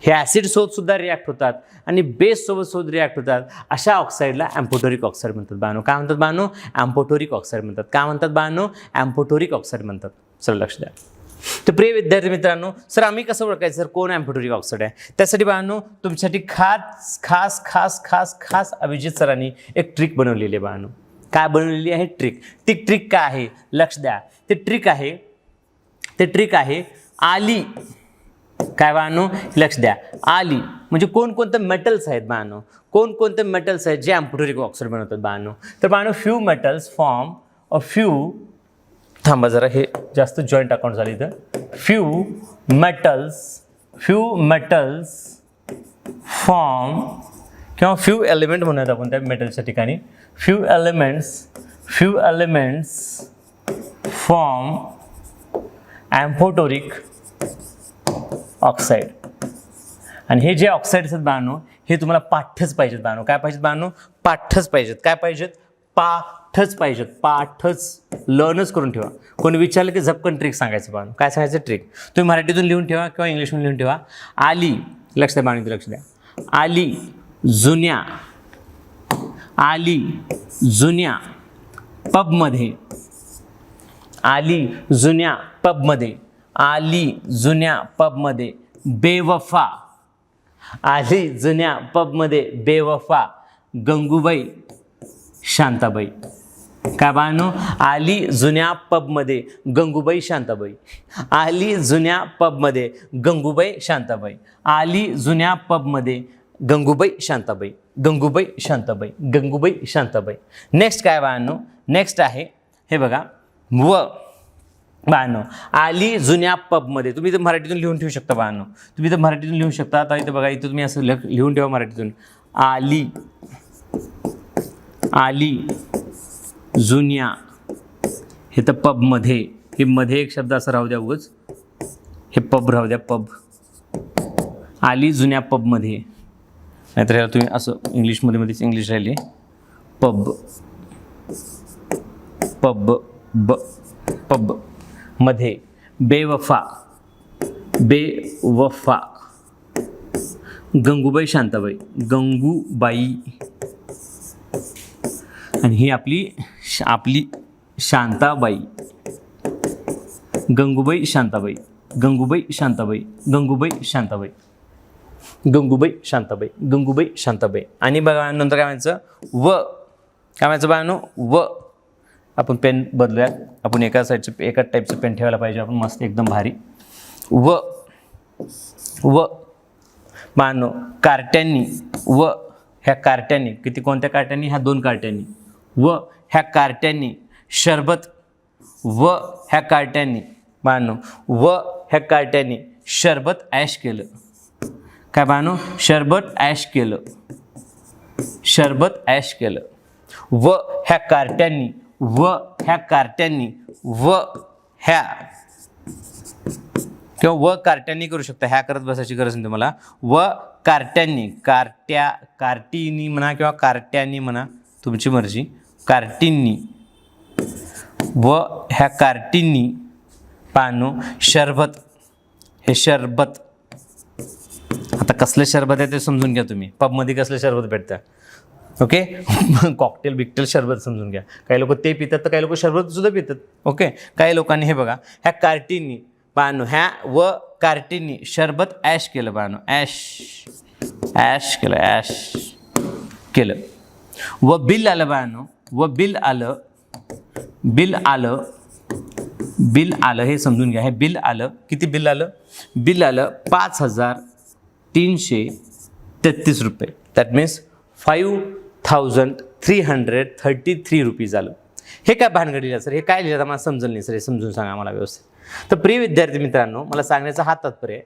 हे ॲसिडसोबत सुद्धा रिॲक्ट होतात आणि बेससोबत रिॲक्ट होतात. अशा ऑक्साईडला ॲम्फोटोरिक ऑक्साईड म्हणतात बाळांनो. काय म्हणतात बाळांनो? ॲम्फोटोरिक ऑक्साईड म्हणतात. काय म्हणतात बाळांनो? ॲम्फोटोरिक ऑक्साईड म्हणतात. चला लक्ष द्या. तर प्रिय विद्यार्थी मित्रांनो, सर आम्ही कसं ओळखायचं सर कोण ॲम्फोटोरिक ऑक्साईड आहे? त्यासाठी बाळांनो तुमच्यासाठी खास अभिजित सरांनी एक ट्रिक बनवलेली आहे बाळांनो. काय बनवलेली आहे? ट्रिक. ती ट्रिक काय आहे? लक्ष द्या. ते ट्रिक आहे आली. काय बाळांनो? लक्ष द्या. आली म्हणजे कोणकोणते मेटल्स आहेत बाळांनो? कोणकोणते मेटल्स आहेत जे ॲम्फोटोरिक ऑक्साईड बनवतात बाळांनो? तर बाळांनो few metals form a few, थांबा जरा, हे जास्त जॉईंट अकाउंट झाले इथं. फ्यू मेटल्स फॉर्म किंवा फ्यू एलिमेंट म्हणूयात आपण त्या मेटलच्या ठिकाणी. Few elements form amphoteric oxide. आणि हे जे ऑक्साईड्स आहेत बाळांनो, हे तुम्हाला पाठच पाहिजेत बाळांनो. काय पाहिजेत बाळांनो? पाठच पाहिजेत. काय पाहिजेत? पाठच पाहिजेत. पाठच लर्नच करून ठेवा. कोणी विचारलं की झपकन ट्रिक सांगायचं बाळांनो. काय सांगायचं? ट्रिक. तुम्ही मराठीतून लिहून ठेवा किंवा इंग्लिशमधून लिहून ठेवा. आली, लक्ष द्या बाळांनो, लक्ष द्या. आली जुन्या पबमध्ये. आली जुन्या पबमध्ये बेवफा. आली जुन्या पबमध्ये बेवफा गंगूबाई शांताबाई. काय बाळांनो? आली जुन्या पबमध्ये गंगूबाई शांताबाई. आली जुन्या पबमध्ये गंगूबाई शांताबाई. आली जुन्या पबमध्ये गंगूबाई शांताबाई. गंगूबाई शांताबाई. नेक्स्ट काय बाळांनो? नेक्स्ट आहे हे बघा. बाळांनो आली जुन्या पबमध्ये. तुम्ही इथं मराठीतून लिहून ठेवू शकता बाळांनो. तुम्ही इथं मराठीतून लिहू शकता. आता इथं बघा, इथं तुम्ही असं लिहून ठेवा मराठीतून. आली जुन्या, हे तर पबमध्ये, हे मध्ये एक शब्द असं राहू द्या उगाच, हे पब राहू द्या, पब. आली जुन्या पबमध्ये, नाहीतर ह्याला तुम्ही असं मध्येच इंग्लिश राहिली. पब मध्ये बेवफा गंगूबाई शांताबाई. आणि ही आपली शांताबाई. गंगूबाई शांताबाई. आणि बघा नंतर काय म्हणायचं? काय म्हणायचं बाळांनो? आपण पेन बदलूयात. आपण एकाच टाईपचं पेन ठेवायला पाहिजे आपण, मस्त एकदम भारी. बाळांनो कार्ट्यांनी, ह्या कार्ट्यांनी, कोणत्या कार्ट्यांनी? ह्या 2 कार्ट्यांनी. ह्या कार्ट्यांनी शरबत. ह्या कार्ट्यांनी बाळांनो ह्या कार्ट्यांनी शरबत ॲश केलं. काय बानो शरबत ॲश केलं, शरबत ॲश केलं. व ह्या कार्ट्यांनी, व ह्या कार्ट्यांनी, व ह्या किंवा व कार्ट्यांनी करू शकता, ह्या करत बसायची गरज नाही तुम्हाला. व कार्ट्यांनी, कार्टीनी म्हणा किंवा कार्ट्यांनी म्हणा, तुमची मर्जी. कार्टींनी, व ह्या कार्टींनी पानो शरबत, हे शरबत. आता कसलं शरबत आहे ते समजून घ्या तुम्ही. पबमध्ये कसलं शरबत भेटतं, ओके. कॉकटेल बिकटेल शरबत समजून घ्या. काही लोक ते पितात तर काही लोक शरबत सुद्धा पितात, ओके. काही लोकांनी हे बघा ह्या कार्टींनी पानो, ह्या व कार्टींनी शरबत ॲश केलं पानो, ॲश केलं, ॲश केलं. व बिल आलं पानो, व बिल आलं, बिल आलं, बिल आलं, हे समजून घ्या. हे बिल आलं, किती बिल आलं? बिल आलं 5,333 रुपये. दॅट मीन्स 5,333 रुपीज आलं. हे काय भानगड लिहिलं सर, हे काय लिहिलं मला समजलं नाही सर, हे समजून सांगा मला व्यवस्थित. तर प्रिय विद्यार्थी मित्रांनो, मला सांगण्याचा हा तात्पर्य आहे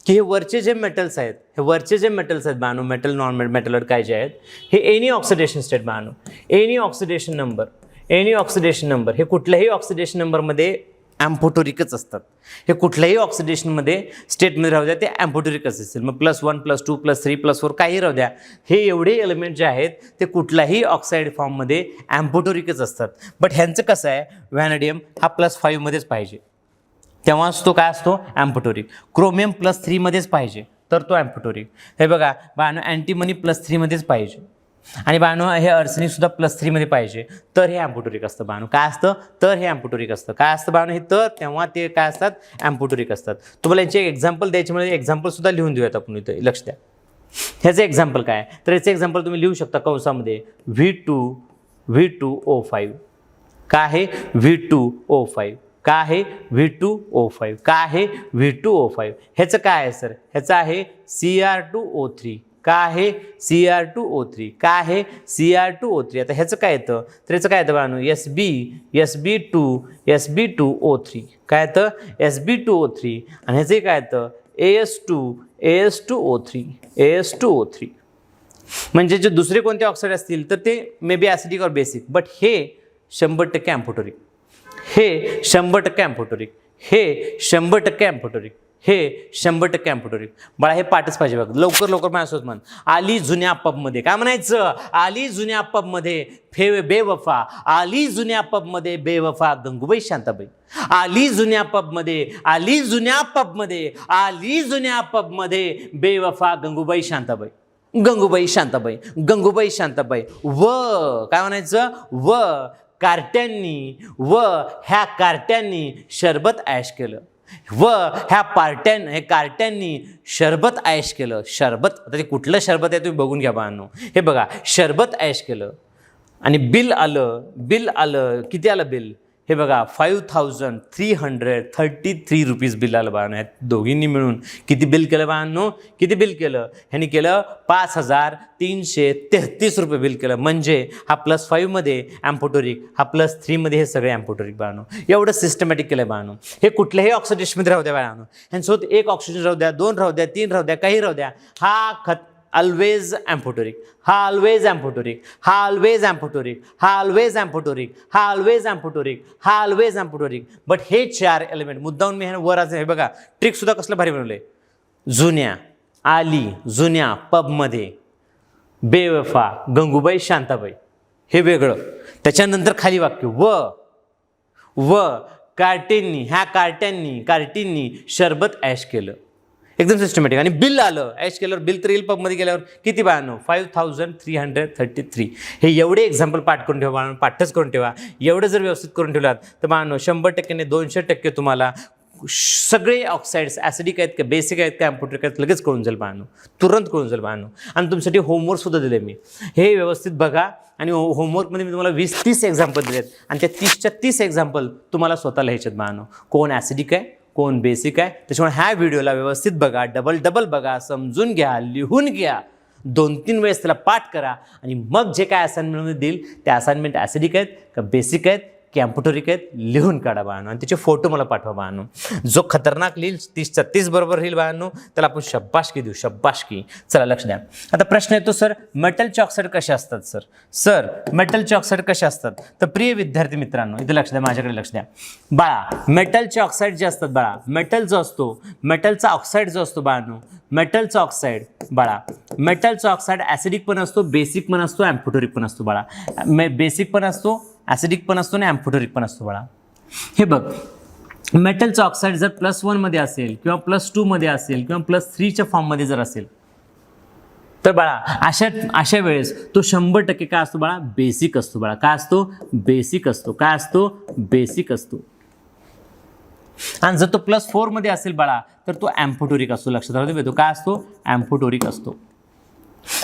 की हे वरचे जे मेटल्स आहेत, हे वरचे जे मेटल्स आहेत बानो, मेटल नॉन मेटल काय जे आहेत, हे any oxidation state Bano, any oxidation number, any oxidation number, हे कुठल्याही ऑक्सिडेशन नंबरमध्ये ॲम्फोटोरिकच असतात. हे कुठल्याही ऑक्सिडेशनमध्ये स्टेटमध्ये राहू द्या, ते ॲम्फोटोरिकच असतील. मग +1 +2 +3 +4 काही राहू द्या, हे एवढे एलिमेंट जे आहेत ते कुठल्याही ऑक्साईड फॉर्ममध्ये ॲम्फोटोरिकच असतात. बट ह्यांचं कसं आहे, व्हॅनेडियम हा +5 मध्येच पाहिजे, तेव्हाच तो काय असतो ॲम्फोटोरिक. क्रोमियम +3 मध्येच पाहिजे तर तो ॲम्फोटोरिक. हे बघा बानो अँटीमनी +3 मध्येच पाहिजे, आणि बानो हे अर्सेनिक सुद्धा +3 मध्ये पाहिजे तर हे ॲम्फोटोरिक असतं. बानो काय असतं, तर हे ॲम्फोटोरिक असतं. काय असतं बानो, हे तर, तेव्हा ते काय असतात ॲम्फोटोरिक असतात. तुम्हाला याचे एक्झाम्पल द्यायचे म्हणजे एक्झाम्पल सुद्धा लिहून देऊयात आपण इथं, लक्ष द्या. ह्याचं एक्झाम्पल काय, तर याचं एक्झाम्पल तुम्ही लिहू शकता कंसामध्ये V2O5. काय आहे V2O5, काय आहे V2O5, काय आहे V2O5. ह्याचं काय आहे सर, ह्याचं आहे Cr2O3. काय आहे Cr2O3, काय आहे Cr2O3. आता ह्याचं काय येतं, तर ह्याचं काय येतं बानो SB2O3. काय येतं SB2O3. आणि ह्याचं काय येतं AS2O3. म्हणजे जे दुसरे कोणते ऑक्साईड असतील तर ते मे बी ॲसिडिक और बेसिक, बट हे 100% ॲम्फोटोरिक, हे 100% ॲम्फोटोरिक, हे 100% ॲम्फोटोरिक, हे 100% ॲम्फोटोरिक. बाळा हे पाठच पाहिजे बघ, लवकर लवकर माझ्यासोबत म्हण. आली जुन्या पबमध्ये, काय म्हणायचं, आली जुन्या पबमध्ये बेवफा, आली जुन्या पबमध्ये बेवफा गंगूबाई शांताबाई. आली जुन्या पबमध्ये, आली जुन्या पबमध्ये, आली जुन्या पबमध्ये बेवफा गंगूबाई शांताबाई, गंगूबाई शांताबाई, गंगूबाई शांताबाई. व काय म्हणायचं, व कार्ट्यांनी, व ह्या कार्ट्यांनी शरबत ॲश केलं, व ह्या कार्ट्यांनी शरबत ॲश केलं. शरबत, आता ते कुठलं शरबत आहे तुम्ही बघून घ्या बाळांनो. हे बघा शरबत ॲश केलं आणि बिल आलं, बिल आलं, किती आलं बिल, हे बघा 5,333 रुपीज बिल आलं बाळांनो. ह्या दोघींनी मिळून किती बिल केलं बाळांनो, किती बिल केलं, ह्यांनी केलं 5,333 रुपये बिल केलं. म्हणजे हा +5 मध्ये ॲम्फोटोरिक, हा +3 मध्ये हे सगळे ॲम्फोटोरिक बाळांनो. एवढं सिस्टमॅटिक केलं बाळांनो. हे कुठल्याही ऑक्सिडेशनमध्ये राहू द्या बाळांनो, ह्यांसोबत एक ऑक्सिजन राहू द्या, 2 राहू द्या, 3 राहू द्या, काही राहू द्या, हा ऑलवेज ॲम्फोटोरिक, हा ऑलवेज ॲम्फोटोरिक, हा ऑलवेज ॲम्फोटोरिक, हा ऑलवेज ॲम्फोटोरिक, हा ऑलवेज ॲम्फोटोरिक, हा ऑलवेज ॲम्फोटोरिक. बट हे 4 एलिमेंट मुद्दाहून मी वर आज हे बघा ट्रिक सुद्धा कसलं भारी बनवलंय. जुन्या, आली जुन्या पबमध्ये बेवफा गंगूबाई शांताबाई, हे वेगळं. त्याच्यानंतर खाली वाक्य व कार्टींनी, ह्या कार्टींनी शरबत ॲश केलं. एकदम सिस्टमॅटिक. आणि बिल आलं, ॲश केल्यावर बिल तर येईल पबमध्ये गेल्यावर किती बाळांनो 5,333. हे एवढे एक्झाम्पल पाठ करून ठेवा बाळांनो, पाठच करून ठेवा. एवढं जर व्यवस्थित करून ठेवलात तर बाळांनो 100% 200% तुम्हाला सगळे ऑक्साईड्स ॲसिडिक आहेत का बेसिक आहेत का ॲम्फोटोरिक आहेत लगेच कळून जाईल बाळांनो, तुरंत कळून जाईल बाळांनो. आणि तुमच्यासाठी होमवर्क सुद्धा दिले मी, हे व्यवस्थित बघा. आणि होमवर्कमध्ये मी तुम्हाला 20-30 एक्झाम्पल दिलेत आणि त्या 30च्या 30 एक्झाम्पल तुम्हाला स्वतः लिहायच्यात बाळांनो. कोण ॲसिडिक आहे, कोण बेसिक आहे. त्याच्यामुळे ह्या व्हिडिओला व्यवस्थित बघा, डबल बघा, समजून घ्या, लिहून घ्या, 2-3 वेळेस त्याला पाठ करा. आणि मग जे काय असाइनमेंटमध्ये देईल त्या असाइनमेंट ॲसिडिक आहेत का बेसिक आहेत की ॲम्फोटेरिक आहेत, लिहून काढा बाळांनो आणि त्याचे फोटो मला पाठवा बाळांनो. जो खतरनाक लिहिल 30च्या 30 बरोबर लिहिल बाळांनो त्याला आपण शब्बाशकी देऊ, शब्बाशकी. चला लक्ष द्या. आता प्रश्न येतो सर मेटलचे ऑक्साईड कसे असतात सर मेटलचे ऑक्साईड कसे असतात. तर प्रिय विद्यार्थी मित्रांनो इथे लक्ष द्या, माझ्याकडे लक्ष द्या बाळा. मेटलचे ऑक्साईड जे असतात बाळा, मेटल जो असतो, मेटलचा ऑक्साईड जो असतो बाळांनो, मेटलचा ऑक्साईड बाळा, मेटलचा ऑक्साईड ॲसिडिक पण असतो, बेसिक पण असतो, ॲम्फोटेरिक पण असतो बाळा. बेसिक पण असतो, ॲसिडिक पण असतो आणि ॲम्फोटेरिक पण असतो बाळा. हे बघ, मेटलचा ऑक्साईड जर +1 मध्ये असेल किंवा +2 मध्ये असेल किंवा +3च्या फॉर्ममध्ये जर असेल तर बाळा अशा वेळेस तो 100% काय असतो बाळा, बेसिक असतो बाळा. काय असतो, बेसिक असतो. काय असतो, बेसिक असतो. आणि जर तो +4 मध्ये असेल बाळा तर तो ॲम्फोटेरिक असतो. लक्षात राहू दे, तो काय असतो, ॲम्फोटेरिक असतो.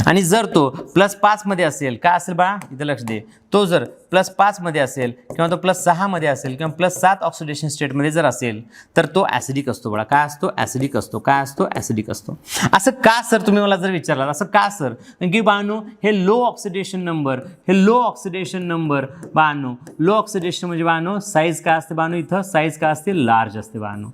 आणि जर तो +5 मध्ये असेल, काय असेल बाळा, इथं लक्ष दे, तो जर +5 मध्ये असेल किंवा तो +6 मध्ये असेल किंवा +7 ऑक्सिडेशन स्टेटमध्ये जर असेल तर तो ॲसिडिक असतो बाळा. काय असतो, ॲसिडिक असतो. काय असतो, ॲसिडिक असतो. असं का सर, तुम्ही मला जर विचारलात असं का सर, की बाळांनो हे लो ऑक्सिडेशन नंबर, हे लो ऑक्सिडेशन नंबर बाळांनो, लो ऑक्सिडेशन म्हणजे बाळांनो साईज काय असते बाळांनो, इथं साईज काय असते, लार्ज असते बाळांनो.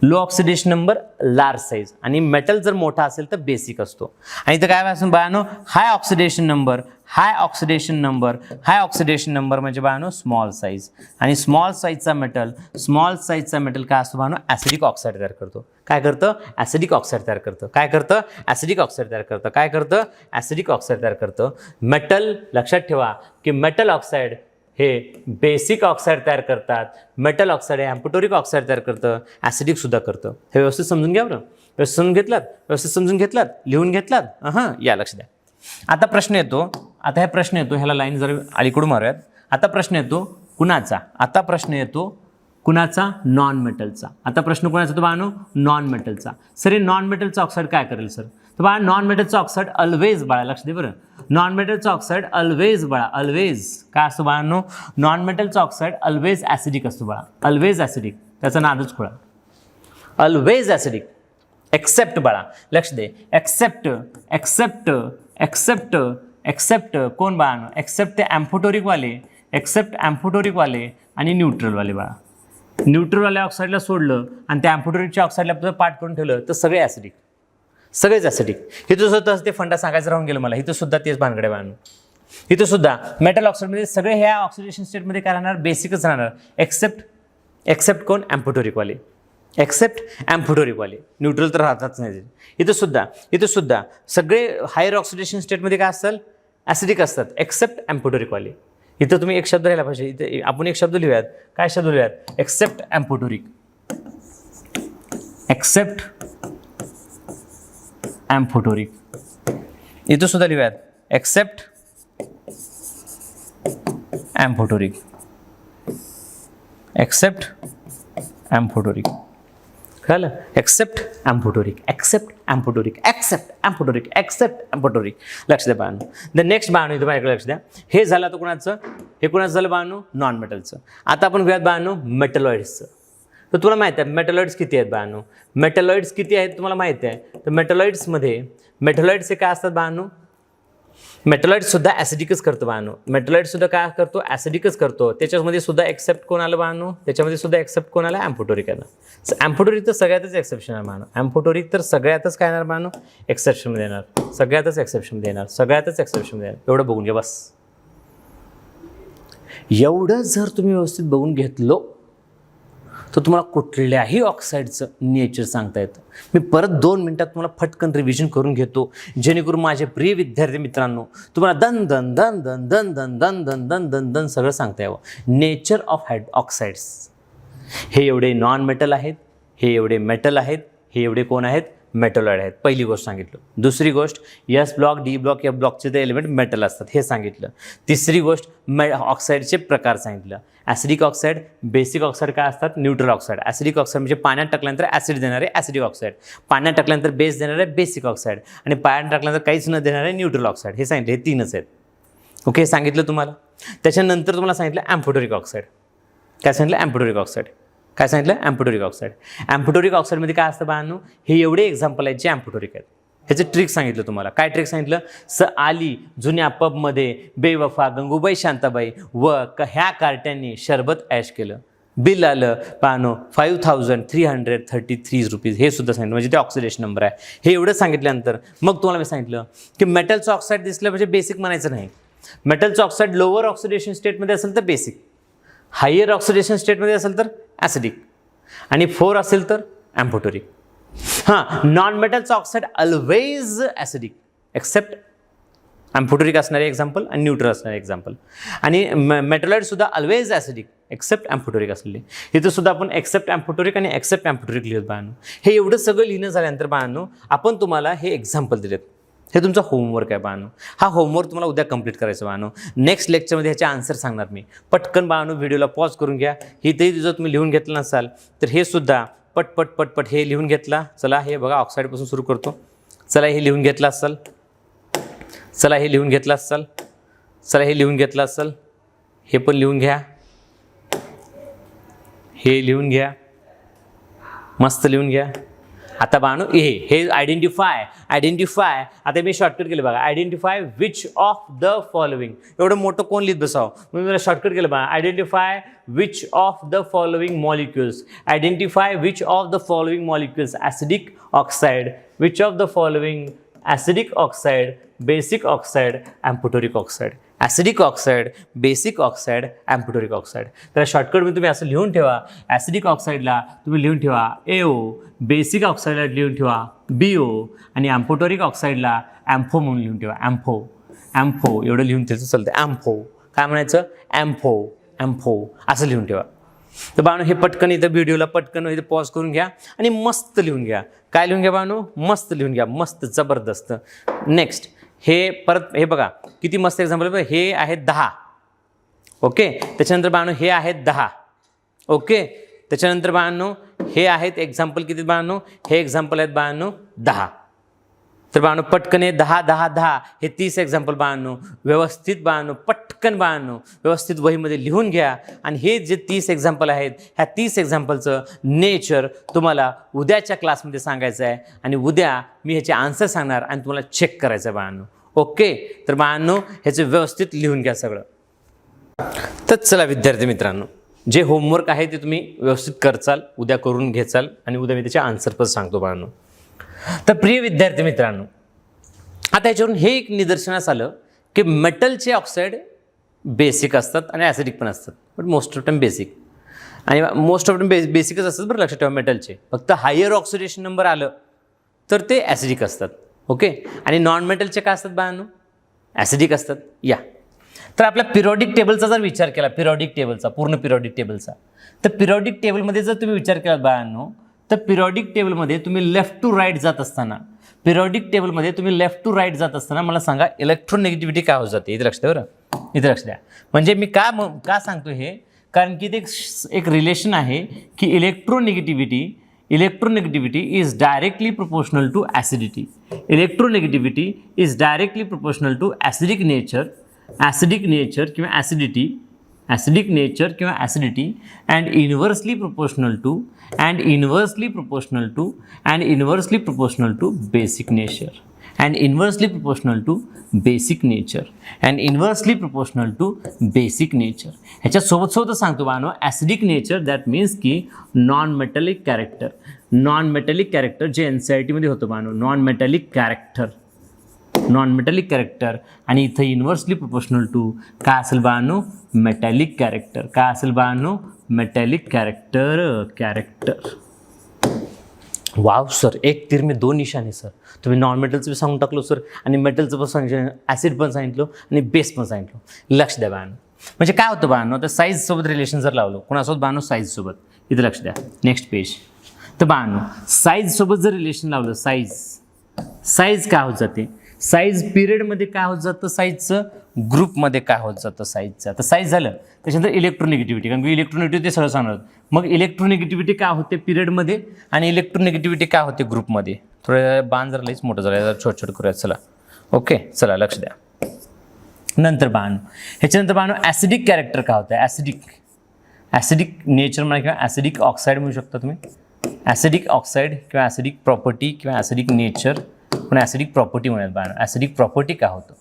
Low oxidation number large size. आणि मेटल जर मोठा असेल तर बेसिक असतो. आणि इथं काय असं बाळांनो, हाय ऑक्सिडेशन नंबर, हाय ऑक्सिडेशन नंबर, हाय ऑक्सिडेशन नंबर म्हणजे बाळांनो स्मॉल साईज. आणि स्मॉल साईजचा मेटल काय असतो बाळांनो, ॲसिडिक ऑक्साईड तयार करतो. काय करतं, ॲसिडिक ऑक्साईड तयार करतं. काय करतं, ॲसिडिक ऑक्साईड तयार करतं. काय करतं, ॲसिडिक ऑक्साईड तयार करतं. मेटल, लक्षात ठेवा की मेटल ऑक्साईड हे बेसिक ऑक्साईड तयार करतात. मेटल ऑक्साईड हे ॲम्फोटेरिक ऑक्साईड तयार करतं, ॲसिडिक सुद्धा करतं. हे व्यवस्थित समजून घ्या बरं. व्यवस्थित समजून घेतलात, लिहून घेतलात. या लक्ष द्या. आता प्रश्न येतो, ह्याला लाईन जर अलीकडून मारूयात. आता प्रश्न येतो कुणाचा, नॉन मेटलचा. आता प्रश्न कोणाचा येतो बाळांनो, नॉन मेटलचा. सर हे नॉन मेटलचा ऑक्साईड काय करेल सर, तर बाळा नॉन मेटलचा ऑक्साईड ऑलवेज बाळा, लक्ष दे बरं, नॉन मेटलचा ऑक्साईड ऑलवेज बाळा, ऑलवेज काय असतो बाळांनो, नॉन मेटलचा ऑक्साईड ऑलवेज ॲसिडिक असतो बाळा, ऑलवेज ॲसिडिक. त्याचा नादच खोळा, ऑलवेज ॲसिडिक. एक्सेप्ट बाळा, लक्ष दे, एक्सेप्ट कोण बाळांनो, एक्सेप्ट ते ॲम्फोटेरिकवाले, आणि न्यूट्रलवाले बाळा. न्यूट्रलवाल्या ऑक्साईडला सोडलं आणि त्या ॲम्फोटेरिकच्या ऑक्साईडला पाठ करून ठेवलं तर सगळे ॲसिडिक, सगळेच ॲसिडिक. इथं सुद्धा ते फंडा सांगायचं राहून गेलं मला. इथं सुद्धा तेच भानगडे बाळांनो. इथं सुद्धा मेटल ऑक्साईडमध्ये सगळे ह्या ऑक्सिडेशन स्टेटमध्ये काय राहणार, बेसिकच राहणार. एक्सेप्ट कोण, ॲम्फोटेरिकवाले, न्यूट्रल तर राहताच नाही. इथं सुद्धा सगळे हायर ऑक्सिडेशन स्टेटमध्ये काय असतात, ॲसिडिक असतात, एक्सेप्ट ॲम्फोटेरिकवाले. इथं तुम्ही एक शब्द लिहायला पाहिजे. इथे आपण एक शब्द लिहूयात. काय शब्द लिहूयात, एक्सेप्ट ॲम्फोटेरिक, इथं सुद्धा लिहूयात, एक्सेप्ट ॲम्फोटेरिक. कळलं, एक्सेप्ट ॲम्फोटेरिक. लक्ष द्या बाळांनो. द नेक्स्ट बाळांनो, इथं माझ्याकडे लक्ष द्या. हे झालं तर कुणाचं, हे कुणाचं झालं बाळांनो, नॉन मेटलचं. आता आपण घेऊयात बाळांनो मेटलॉइड्सचं. तर तुला माहिती आहे मेटलॉइड्स किती आहेत बाळांनो, मेटलॉइड्स किती आहेत तुम्हाला माहिती आहे. तर मेटलॉइड्स हे काय असतात बाळांनो, मेटलॉइड्स सुद्धा ॲसिडिकच करतो बाळांनो. मेटलॉइड्स सुद्धा काय करतो, ॲसिडिकच करतो. त्याच्यामध्ये सुद्धा एक्सेप्ट कोण आलं बाळांनो, ॲम्फोटेरिक आहे ना. ॲम्फोटेरिक तर सगळ्यातच एक्सेप्शन आहे बाळांनो. ॲम्फोटेरिक तर सगळ्यातच काय येणार बाळांनो, एक्सेप्शनमध्ये येणार. सगळ्यातच एक्सेप्शनमध्ये येणार. एवढं बघून घ्या बस. एवढं जर तुम्ही व्यवस्थित बघून घेतलो तर तुम्हाला कुठल्याही ऑक्साईडचं नेचर सांगता येतं. मी परत 2 मिनिटात तुम्हाला फटकन रिव्हिजन करून घेतो, जेणेकरून माझे प्रिय विद्यार्थी मित्रांनो तुम्हाला दन दन दन दन दन दन दन दन दन दन दन सगळं सांगता यावं. Nature of oxides. हे एवढे नॉन मेटल आहेत, हे एवढे मेटल आहेत, हे एवढे कोण आहेत, मेटलॉइड आहेत. पहिली गोष्ट सांगितलं. दुसरी गोष्ट, S block, D block, F ब्लॉकचे ते एलिमेंट मेटल असतात हे सांगितलं. तिसरी गोष्ट, ऑक्साईडचे प्रकार सांगितलं. ॲसिडिक ऑक्साईड, बेसिक ऑक्साईड काय असतात, न्यूट्रल ऑक्साईड. ॲसिडिक ऑक्साईड म्हणजे पाण्यात टाकल्यानंतर ॲसिड देणारे ॲसिडिक ऑक्साईड, पाण्यात टाकल्यानंतर बेस देणारे बेसिक ऑक्साईड, आणि पाण्यात टाकल्यानंतर काहीच न देणारे न्यूट्रल ऑक्साईड. हे सांगितले, हे 3च आहेत. ओके, हे सांगितलं तुम्हाला. त्याच्यानंतर तुम्हाला सांगितलं ॲम्फोटेरिक ऑक्साईड. काय सांगितलं, ॲम्फोटेरिक ऑक्साईड. ॲम्फोटेरिक ऑक्साईडमध्ये काय असतं बाळांनो, हे एवढे एक्झाम्पल आहेत जे ॲम्फोटेरिक आहेत. ह्याचं ट्रिक सांगितलं तुम्हाला. काय ट्रिक सांगितलं? आली जुन्या पबमध्ये बेवफा गंगूबाई शांताबाई व ह्या कार्ट्यांनी शरबत ॲश केलं. बिल आलं पानो 5333 रुपीज. हे सुद्धा सांगितलं, म्हणजे ते ऑक्सिडेशन नंबर आहे. हे एवढं सांगितल्यानंतर मग तुम्हाला मी सांगितलं की मेटलचं ऑक्साईड दिसलं म्हणजे बेसिक म्हणायचं नाही. मेटलचं ऑक्साईड लोअर ऑक्सिडेशन स्टेटमध्ये असेल तर बेसिक, हायर ऑक्सिडेशन स्टेटमध्ये असेल तर ॲसिडिक, आणि 4 असेल तर ॲम्फोटोरिक. हां, नॉन मेटलचं oxide always acidic except amphoteric असणारे एक्झाम्पल आणि न्यूट्रल असणारे एक्झाम्पल. आणि मेटलॉइड सुद्धा ऑलवेज ॲसिडिक एक्सेप्ट ॲम्फोटोरिक असलेले. इथं सुद्धा आपण एक्सेप्ट ॲम्फोटोरिक आणि एक्सेप्ट ॲम्फोटोरिक लिहित बाळांनो. हे एवढं सगळं लिहिणं झाल्यानंतर बाळांनो आपण तुम्हाला हे एक्झाम्पल दिलेत. हे तुमचा होमवर्क आहे बाळांनो. हा होमवर्क तुम्हाला उद्या कंप्लीट करायचं बाळांनो. नेक्स्ट लेक्चरमध्ये ह्याचे आन्सर सांगणार मी. पटकन बाळांनो व्हिडिओला पॉज करून घ्या. इथेही जर तुम्ही लिहून घेतलं नसाल तर हे सुद्धा पटपट पटपट हे लिहून घेतला. चला हे बघा ऑक्साईडपासून सुरू करतो. चला हे लिहून घेतलं असाल, चला हे लिहून घेतलं असाल, चला हे लिहून घेतलं असाल, हे पण लिहून घ्या, हे लिहून घ्या, मस्त लिहून घ्या. आता बाळांनो हे आयडेंटिफाय आता मी शॉर्टकट केलं बघा. Identify which of the following. एवढं मोठं कोण लिहित बसावं, मी मला शॉर्टकट केलं बघा. Identify which of the following molecules. Identify which of the following molecules. Acidic oxide, which of the following acidic oxide, basic oxide, amphoteric oxide. Acidic oxide, basic oxide, amphoteric oxide. तर शॉर्टकटमध्ये तुम्ही असं लिहून ठेवा. Acidic ऑक्साईडला तुम्ही लिहून ठेवा AO, basic ऑक्साईडला लिहून ठेवा BO, आणि ॲम्फोटोरिक ऑक्साईडला ॲम्फो म्हणून लिहून ठेवा. ॲम्फो एवढं लिहून ठेवायचं चालतं. ॲम्फो काय म्हणायचं? ॲम्फो असं लिहून ठेवा. तर बाळांनो हे पटकन इथं व्हिडिओला पटकन इथं पॉज करून घ्या आणि मस्त लिहून घ्या. काय लिहून घ्या बाळांनो? मस्त लिहून घ्या, मस्त जबरदस्त. नेक्स्ट हे परत हे बघा किती मस्त एक्झाम्पल. हे आहेत 10. ओके, त्याच्यानंतर बाळांनो हे आहेत 10. ओके, त्याच्यानंतर बाळांनो हे आहेत एक्झाम्पल किती बाळांनो? हे एक्झाम्पल आहेत बाळांनो 10. तर बाळांनो पटकन हे 10 10 10 हे 30 एक्झाम्पल बाळांनो व्यवस्थित बाळांनो पटकन बाळांनो व्यवस्थित वहीमध्ये लिहून घ्या. आणि हे जे 30 एक्झाम्पल आहेत ह्या 30 एक्झाम्पलचं नेचर तुम्हाला उद्याच्या क्लासमध्ये सांगायचं आहे. आणि उद्या मी ह्याचे आन्सर सांगणार आणि तुम्हाला चेक करायचं आहे बाळांनो. ओके, तर बाळांनो ह्याचं व्यवस्थित लिहून घ्या सगळं. तर चला विद्यार्थी मित्रांनो, जे होमवर्क आहे ते तुम्ही व्यवस्थित करचाल, उद्या करून घेचाल आणि उद्या मी त्याचे आन्सर पण सांगतो बाळांनो. तर प्रिय विद्यार्थी मित्रांनो, आता याच्यावरून हे एक निदर्शनास आलं की मेटलचे ऑक्साईड बेसिक असतात आणि ॲसिडिक पण असतात. But most of time basic, आणि मोस्ट ऑफ टाईम बेसिकच असतात बरं, लक्षात ठेवा मेटलचे. फक्त हायर ऑक्सिडेशन नंबर आलं तर ते ॲसिडिक असतात. ओके, आणि नॉन मेटलचे काय असतात बाळांनो? ॲसिडिक असतात. या तर आपल्या पिरियॉडिक टेबलचा जर विचार केला, पिरियॉडिक टेबलचा, पूर्ण पिरियॉडिक टेबलचा, तर पिरियॉडिक टेबलमध्ये जर तुम्ही विचार केला बाळांनो, तर पिरियॉडिक टेबलमध्ये तुम्ही लेफ्ट टू राईट जात असताना, मला सांगा इलेक्ट्रोनेगेटिव्हिटी काय होत जाते? इथे लक्ष द्या बरं, इथे लक्ष द्या. म्हणजे मी का सांगतो हे? कारण की ते एक रिलेशन आहे की electronegativity is directly proportional to acidity. Electronegativity is directly proportional to acidic nature किंवा acidity, and inversely proportional to basic nature. ह्याच्यासोबत सांगतो बाळांनो ॲसिडिक नेचर, दॅट मीन्स की नॉन मेटॅलिक कॅरेक्टर जे NCERT होतं बाळांनो, नॉन मेटॅलिक कॅरेक्टर, आणि इथं इन्व्हर्सली प्रोपोर्शनल टू काय असेल बाळांनो? Metallic character. काय असेल बाळांनो? Metallic character. वाव सर, एक तीर मी 2 निशाणे सर. तुम्ही नॉन मेटलचं बी सांगून टाकलो सर, आणि मेटलचं पण सांगितलं, ॲसिड पण सांगितलं आणि बेस पण सांगितलं. लक्ष द्या बाळांनो, म्हणजे काय होतं बाळांनो? तर साईजसोबत रिलेशन जर लावलं, कोणासोबत बाळांनो? साईजसोबत. इथं लक्ष द्या, नेक्स्ट पेज. तर बाळांनो साईजसोबत जर रिलेशन लावलं, साईज काय होत जाते? साईज पिरियडमध्ये काय होत जातं? साईजचं ग्रुपमध्ये काय होत जातं? साईजचं. आता साईज झालं, त्याच्यानंतर इलेक्ट्रोनेगेटिव्हिटी, कारण की इलेक्ट्रोनेगेटिव्हिटी ते सगळं सांगणार. मग इलेक्ट्रोनेगेटिव्हिटी काय होते पिरियडमध्ये आणि इलेक्ट्रोनेगेटिव्हिटी काय होते ग्रुपमध्ये? थोडं बाण जरा लईच मोठं झालं, जरा छोट करूया. चला ओके, चला लक्ष द्या. नंतर बाण, ह्याच्यानंतर बाण ॲसिडिक कॅरेक्टर काय होतं? ॲसिडिक नेचर म्हणा किंवा ॲसिडिक ऑक्साईड म्हणू शकता तुम्ही. ॲसिडिक ऑक्साईड किंवा ॲसिडिक प्रॉपर्टी किंवा ॲसिडिक नेचर पण ॲसिडिक प्रॉपर्टी म्हणूयात बाळांनो. ॲसिडिक प्रॉपर्टी काय होतं,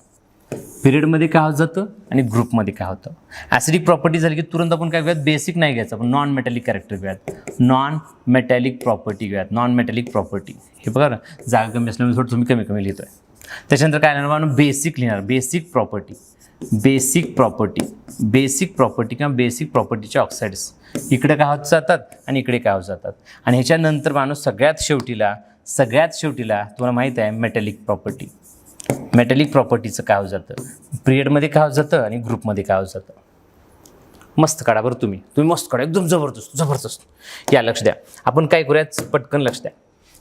पिरियडमध्ये काय होत जातं आणि ग्रुपमध्ये काय होतं. ॲसिडिक प्रॉपर्टी झाली की तुरंत आपण काय घेऊयात, बेसिक नाही घ्यायचं, आपण नॉन मेटॅलिक कॅरेक्टर घेऊयात, नॉन मेटॅलिक प्रॉपर्टी घेऊयात. नॉन मेटॅलिक प्रॉपर्टी हे बघा ना, जागा कमी असल्यामुळे थोडं तुम्ही कमी कमी लिहितोय. त्याच्यानंतर काय लिहिणार बाळांनो, बेसिक लिहिणार. Basic property, basic property, basic property किंवा बेसिक प्रॉपर्टीचे ऑक्साईड्स इकडे काय होत जातात आणि इकडे काय होत जातात. आणि ह्याच्यानंतर बाळांनो सगळ्यात शेवटीला तुम्हाला माहीत आहे मेटॅलिक प्रॉपर्टी. मेटॅलिक प्रॉपर्टीचं काय होत जातं, पिरियडमध्ये काय होत जातं आणि ग्रुपमध्ये काय होत जातं. मस्त काढा बरं, तुम्ही मस्त काढा, एकदम जबरदस्त. या लक्ष द्या, आपण काय करूयात, पटकन लक्ष द्या.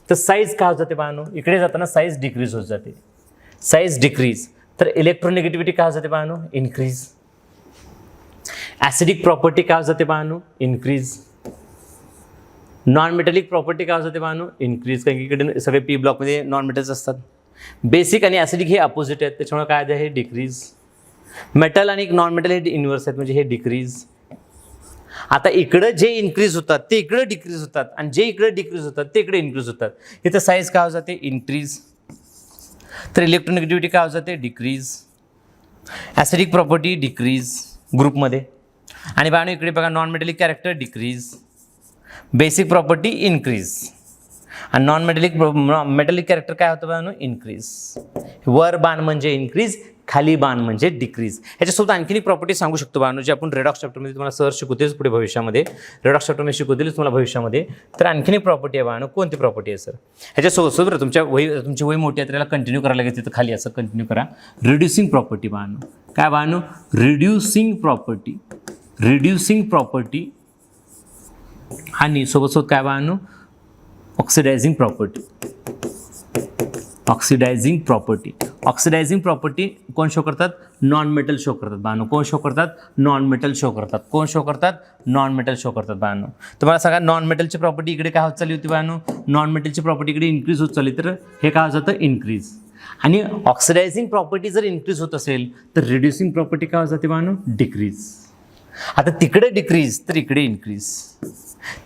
तर साईज काय होत जाते बाळांनो, इकडे जाताना साईज डिक्रीज होत जाते, साईज डिक्रीज. तर इलेक्ट्रोनेगेटिव्हिटी काय होत जाते बाळांनो, इन्क्रीज. ॲसिडिक प्रॉपर्टी काय होत जाते बाळांनो, इन्क्रीज. नॉन मेटॅलिक प्रॉपर्टी काय होत जाते बाळांनो, इन्क्रीज. कारण की इकडे सगळे पी ब्लॉकमध्ये नॉन मेटल्स असतात. बेसिक आणि ॲसिडिक हे अपोजिट आहेत, त्याच्यामुळे काय आहे, हे डिक्रीज. मेटल आणि नॉन मेटल हे इन्व्हर्स आहेत, म्हणजे हे डिक्रीज. आता इकडं जे इन्क्रीज होतात ते इकडे डिक्रीज होतात आणि जे इकडे डिक्रीज होतात ते इकडे इन्क्रीज होतात. इथं साईज काय होत जाते, इन्क्रीज. तर इलेक्ट्रोनेगेटिव्हिटी काय होत जाते, डिक्रीज. ॲसिडिक प्रॉपर्टी डिक्रीज ग्रुपमध्ये. आणि बाळांनो इकडे बघा, non metallic character decrease, basic property increase आणि नॉन मेटॅलिक कॅरेक्टर काय होतं बाळांनो, इन्क्रीज. वर बाण म्हणजे इन्क्रीज, खाली बाण म्हणजे डिक्रीज. ह्याच्यासोबत आणखीन एक प्रॉपर्टी सांगू शकतो बाळांनो, जे आपण रेडॉक्स चॅप्टरमध्ये तुम्हाला सर शिकवतेच पुढे भविष्यामध्ये, रेडॉक्स चॅप्टरमध्ये शिकवतेच तुम्हाला भविष्यामध्ये. तर आणखीन एक प्रॉपर्टी आहे बाळांनो, कोणती प्रॉपर्टी आहे सर, ह्याच्यासोबत तुमची वही मोठी आहे तर याला कंटिन्यू करायला लागेल, तिथं खाली असं कंटिन्यू करा. रिड्युसिंग प्रॉपर्टी बाळांनो, काय बाळांनो, रिड्युसिंग प्रॉपर्टी आणि सोबत काय बाळांनो, ऑक्सिडायझिंग प्रॉपर्टी कोण शो करतात, नॉन मेटल शो करतात बाळांनो. कोण शो करतात, नॉन मेटल शो करतात बाळांनो. तर मला सांगा, नॉन मेटलची प्रॉपर्टी इकडे काय होत चालली होती बाळांनो, नॉन मेटलची प्रॉपर्टी इकडे इन्क्रीज होत चालली, तर हे काय होत जातं, इन्क्रीज. आणि ऑक्सिडायझिंग प्रॉपर्टी जर इन्क्रीज होत असेल तर रिड्युसिंग प्रॉपर्टी काय होत जाते बाळांनो, डिक्रीज. आता तिकडे डिक्रीज तर इकडे इन्क्रीज,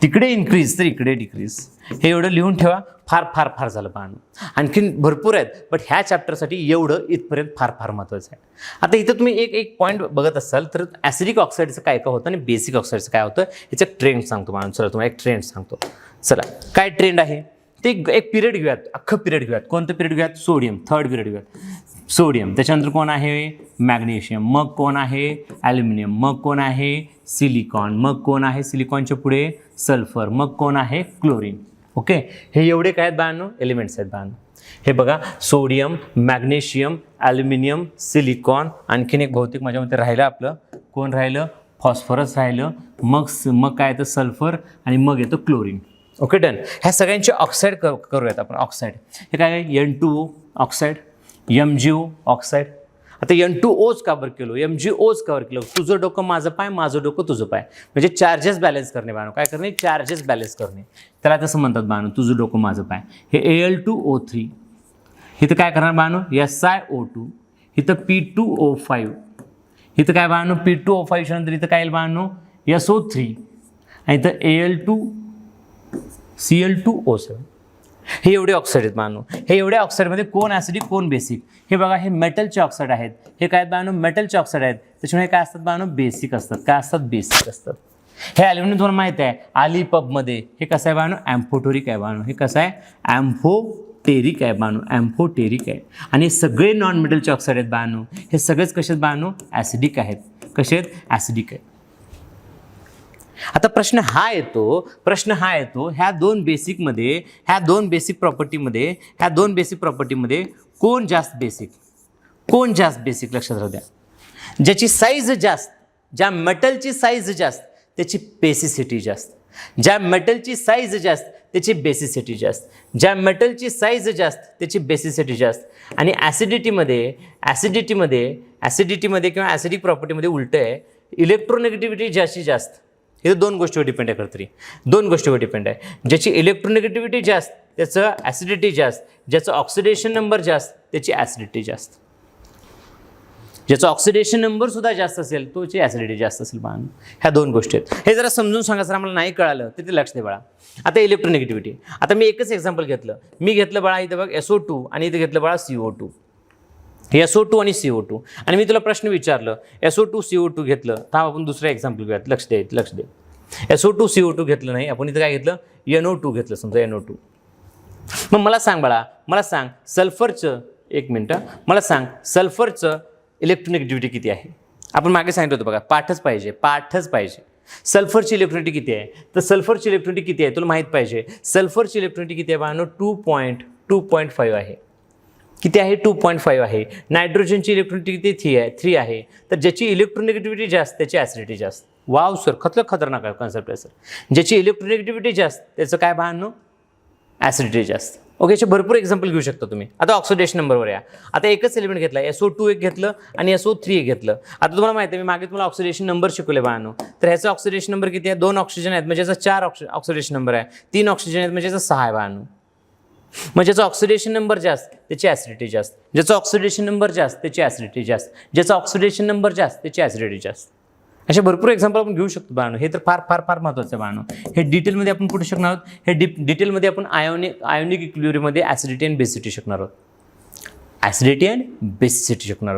तिकडे इन्क्रीज तर इकडे डिक्रीज. हे एवढं लिहून ठेवा, फार झालं बाळांनो. आणखीन भरपूर आहेत, बट ह्या चॅप्टरसाठी एवढं इथपर्यंत फार महत्त्वाचं आहे. आता इथं तुम्ही एक पॉईंट बघत असाल तर ॲसिडिक ऑक्साईडचं काय होतं आणि बेसिक ऑक्साईडचं काय होतं, याचं ट्रेंड सांगतो बाळांनो. चला तुम्हाला एक ट्रेंड सांगतो. चला काय ट्रेंड आहे ते, एक पिरियड घेऊयात, अख्खं पिरियड घेऊयात. कोणतं पिरियड घेऊयात, सोडियम. थर्ड पिरियड घेऊयात, सोडियम. त्याच्यानंतर कोण आहे, मॅग्नेशियम. मग कोण आहे, ॲल्युमिनियम. मग कोण आहे, सिलिकॉन. मग कोण आहे, सिलिकॉनच्या पुढे सल्फर. मग कोण आहे, क्लोरीन. ओके, हे एवढे काय आहेत बाळांनो, एलिमेंट्स आहेत बाळांनो. हे बघा, सोडियम, मॅग्नेशियम, ॲल्युमिनियम, सिलिकॉन. आणखीन एक भौतिक माझ्या मते राहिलं आपलं, कोण राहिलं, फॉस्फरस राहिलं. मग काय येतं, सल्फर. आणि मग येतं क्लोरीन. Okay, done. ह्या सगळ्यांचे ऑक्साईड करूयात आपण. ऑक्साईड हे काय आहे, N2O ऑक्साईड, MgO ऑक्साईड. आता N2Oच का बरं केलो, MgOच का बरं केलो, तुझं डोकं माझं पाय, माझं डोकं तुझं पाय, म्हणजे चार्जेस बॅलन्स करणे बाळांनो. काय करणे, चार्जेस बॅलन्स करणे, त्याला तसं म्हणतात बाळांनो, तुझं डोकं माझं पाय. हे Al2O3, इथं काय करणार बाळांनो, SiO2, इथं P2O5, इथं काय बाळांनो, P2O5 नंतर इथं काय येईल बाळांनो, SO3 आणि इथं Al2Cl2O7. हे एवढे ऑक्साईड आहेत बाळांनो. हे एवढ्या ऑक्साईडमध्ये कोण ॲसिडिक कोण बेसिक, हे बघा, हे मेटलचे ऑक्साईड आहेत. हे काय बाळांनो, मेटलचे ऑक्साईड आहेत. त्याच्यामुळे काय असतात बाळांनो, बेसिक असतात. काय असतात, बेसिक असतात. हे ॲल्युमिनियम तुम्हाला माहिती आहे, आलीपबमध्ये हे कसं आहे बाळांनो, ॲम्फोटेरिक आहे बाळांनो. हे कसं आहे, ॲम्फोटेरिक आहे बाळांनो, ॲम्फोटेरिक आहे. आणि सगळे नॉन मेटलचे ऑक्साईड आहेत बाळांनो. हे सगळेच कसे आहेत बाळांनो, ॲसिडिक आहेत. कसे आहेत, ॲसिडिक आहेत. आता प्रश्न हा येतो, ह्या दोन बेसिक प्रॉपर्टीमध्ये कोण जास्त बेसिक, लक्षात राहू द्या. ज्याची साईज जास्त, ज्या मेटलची साईज जास्त त्याची बेसिसिटी जास्त, ज्या मेटलची साईज जास्त त्याची बेसिसिटी जास्त, ज्या मेटलची साईज जास्त त्याची बेसिसिटी जास्त. आणि ॲसिडिटीमध्ये किंवा ॲसिडिक प्रॉपर्टीमध्ये उलटं आहे, इलेक्ट्रोनेगेटिव्हिटी जास्तीत जास्त. हे दोन गोष्टीवर डिपेंड आहे, खरंतरी दोन गोष्टीवर डिपेंड आहे. ज्याची इलेक्ट्रोनेगेटिव्हिटी जास्त त्याचं ॲसिडिटी जास्त, ज्याचं ऑक्सिडेशन नंबर जास्त त्याची ॲसिडिटी जास्त. ज्याचा ऑक्सिडेशन नंबर सुद्धा जास्त असेल तोची ॲसिडिटी जास्त असेल बाळांनो. ह्या दोन गोष्टी आहेत. हे जरा समजून सांगा सर, आम्हाला नाही कळालं तर ते लक्ष दे बाळा. आता इलेक्ट्रोनेगेटिव्हिटी, आता मी एकच एक्झाम्पल घेतलं. मी घेतलं बाळा इथं बघ SO2 आणि इथं घेतलं बाळा CO2. SO2 आणि CO2 आणि मी तुला प्रश्न विचारलं SO2 CO2 घेतलं तर आपण दुसरं एक्झाम्पल घेऊयात. लक्ष दे. SO2 CO2 घेतलं नाही, आपण इथं काय घेतलं NO2 घेतलं. समजा NO2. मग मला सांग बाळा, मला सांग सल्फरचं, एक मिनटं, मला सांग सल्फरचं इलेक्ट्रोनेगेटिव्हिटी किती आहे. आपण मागे सांगितलं होतं बघा, पाठच पाहिजे. सल्फरची इलेक्ट्रोनिटी किती आहे, तर सल्फरची इलेक्ट्रोनिटी किती आहे तुला माहीत पाहिजे. सल्फरची इलेक्ट्रोनिटी किती आहे बाळांनो, 2.5 आहे. किती आहे, 2.5 आहे. नायट्रोजनची इलेक्ट्रोनिटी किती 3 आहे. तर ज्याची इलेक्ट्रोनेगेटिव्हिटी जास्त त्याची ॲसिडिटी जास्त. वाव सर, खतरनाक कॉन्सेप्ट आहे सर. ज्याची इलेक्ट्रोनेगेटिव्हिटी जास्त त्याचं काय बाळांनो, ॲसिडिटी जास्त. ओके, याचे भरपूर एक्झाम्पल घेऊ शकता तुम्ही. आता ऑक्सिडेशन नंबरवर या. आता एकच एलिमेंट घेतला, SO2 एक घेतलं आणि SO3 एक घेतलं. आता तुम्हाला माहिती आहे मी मागे तुम्हाला ऑक्सिडेशन नंबर शिकवले बाळांनो. तर ह्याचा ऑक्सिडेशन नंबर किती आहे, 2 ऑक्सिजन आहेत म्हणजे याचा 4 ऑक्सिडेशन नंबर आहे. 3 ऑक्सिजन आहेत म्हणजे याचा 6 आहे बाळांनो. मग ज्याचा ऑक्सिडेशन नंबर जास्त त्याची ॲसिडिटी जास्त. ज्याचा ऑक्सिडेशन नंबर जास्त त्याची ॲसिडिटी जास्त. ज्याचा ऑक्सिडेशन नंबर जास्त त्याची ॲसिडिटी जास्त. असे भरपूर एक्झाम्पल आपण घेऊ शकतो बाळांनो. हे तर फार महत्त्वाचं आहे बाळांनो. हे डिटेलमध्ये आपण कुठे शिकणार आहोत, हे डिटेलमध्ये आपण आयोनिक इक्विलिब्रियममध्ये ॲसिडिटी आणि बेसिसिटी शिकणार आहोत. ॲसिडिटी आणि बेसिसिटी शिकणार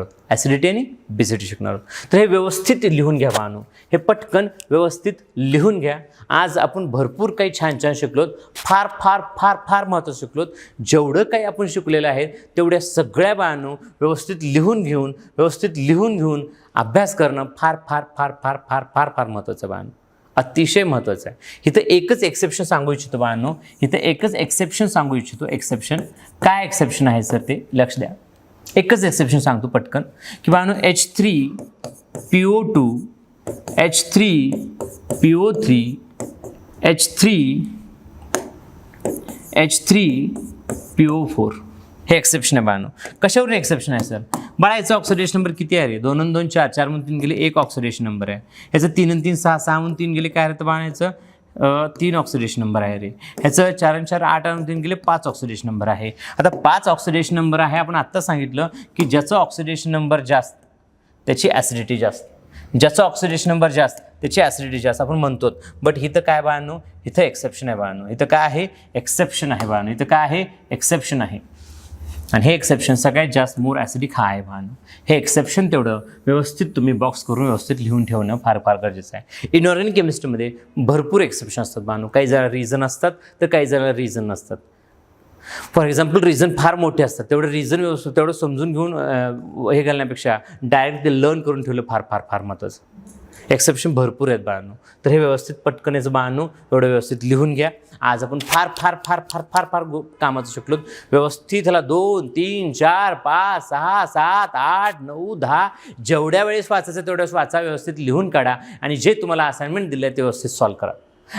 आहोत. तर हे व्यवस्थित लिहून घ्या बाळांनो. हे पटकन व्यवस्थित लिहून घ्या. आज आपण भरपूर काही छान शिकलोत. फार महत्त्वाचं शिकलोत. जेवढं काही आपण शिकलेलं आहे तेवढ्या सगळ्या बाळांनो व्यवस्थित लिहून घेऊन अभ्यास करणं फार महत्त्वाचं बाळांनो. अतिशय महत्त्वाचं आहे. इथं एकच एक्सेप्शन सांगू इच्छितो बाळांनो. एक्सेप्शन काय एक्सेप्शन आहे सर ते लक्ष द्या. एकच एक्सेप्शन सांगतो पटकन की बाळांनो H3PO2 H3PO3 H3PO4 हे एक्सेप्शन आहे बाळांनो. कशावरून एक्सेप्शन आहे सर, बाळा याचा ऑक्सिडेशन नंबर किती आहे रे, 2 आणि 2 4, 4 म्हणून 3 गेले 1 ऑक्सिडेशन नंबर आहे. ह्याचं 3 आणि 3 6, 6 म्हणून 3 गेले काय राहतं बाळा, याचं 3 ऑक्सिडेशन नंबर आहे रे. ह्याचं 4 आणि 4 8 आणि 3 गेले 5 ऑक्सिडेशन नंबर आहे. आता 5 ऑक्सिडेशन नंबर आहे. आपण आत्ता सांगितलं की ज्याचं ऑक्सिडेशन नंबर जास्त त्याची ॲसिडिटी जास्त. ज्याचं ऑक्सिडेशन नंबर जास्त त्याची ॲसिडिटी जास्त आपण म्हणतो. बट इथं काय बाळांनो, इथं एक्सेप्शन आहे बाळांनो. इथं काय आहे, एक्सेप्शन आहे बाळांनो. इथं काय आहे, एक्सेप्शन आहे. आणि हे एक्सेप्शन सगळ्यात जास्त मोर ॲसिडिक हा आहे बाळांनो. हे एक्सेप्शन तेवढं व्यवस्थित तुम्ही बॉक्स करून व्यवस्थित लिहून ठेवणं फार गरजेचं आहे. इनऑर्गॅनिक केमिस्ट्रीमध्ये भरपूर एक्सेप्शन असतात बाळांनो. काही जरा रिझन असतात तर काही जरा रिझन नसतात. फॉर एक्झाम्पल रिझन फार मोठे असतात, तेवढं रिझन व्यवस्थित तेवढं समजून घेऊन हे घालण्यापेक्षा डायरेक्ट ते लर्न करून ठेवलं फार महत्त्वाचं. एक्सेप्शन भरपूर आहेत बाळांनो. तर हे व्यवस्थित पटकन याचं बाळांनो एवढं व्यवस्थित लिहून घ्या. आज आपण फार कामाचं शिकलो. व्यवस्थित ह्याला 2 3 4 5 6 7 8 9 10 जेवढ्या वेळेस वाचायचं तेवढ्या वेळेस वाचा. व्यवस्थित लिहून काढा आणि जे तुम्हाला असाइनमेंट दिलं आहे ते व्यवस्थित सॉल्व्ह करा.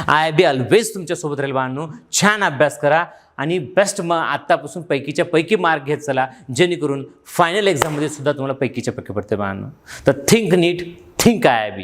आय बी ऑलवेज तुमच्यासोबत राहील बाळांनो. छान अभ्यास करा आणि बेस्ट मग आत्तापासून पैकीच्या पैकी मार्क घेत चला, जेणेकरून फायनल एक्झाममध्ये सुद्धा तुम्हाला पैकीच्या पैकी पडते बाळांनो. तर थिंक नीट, थिंक IIB.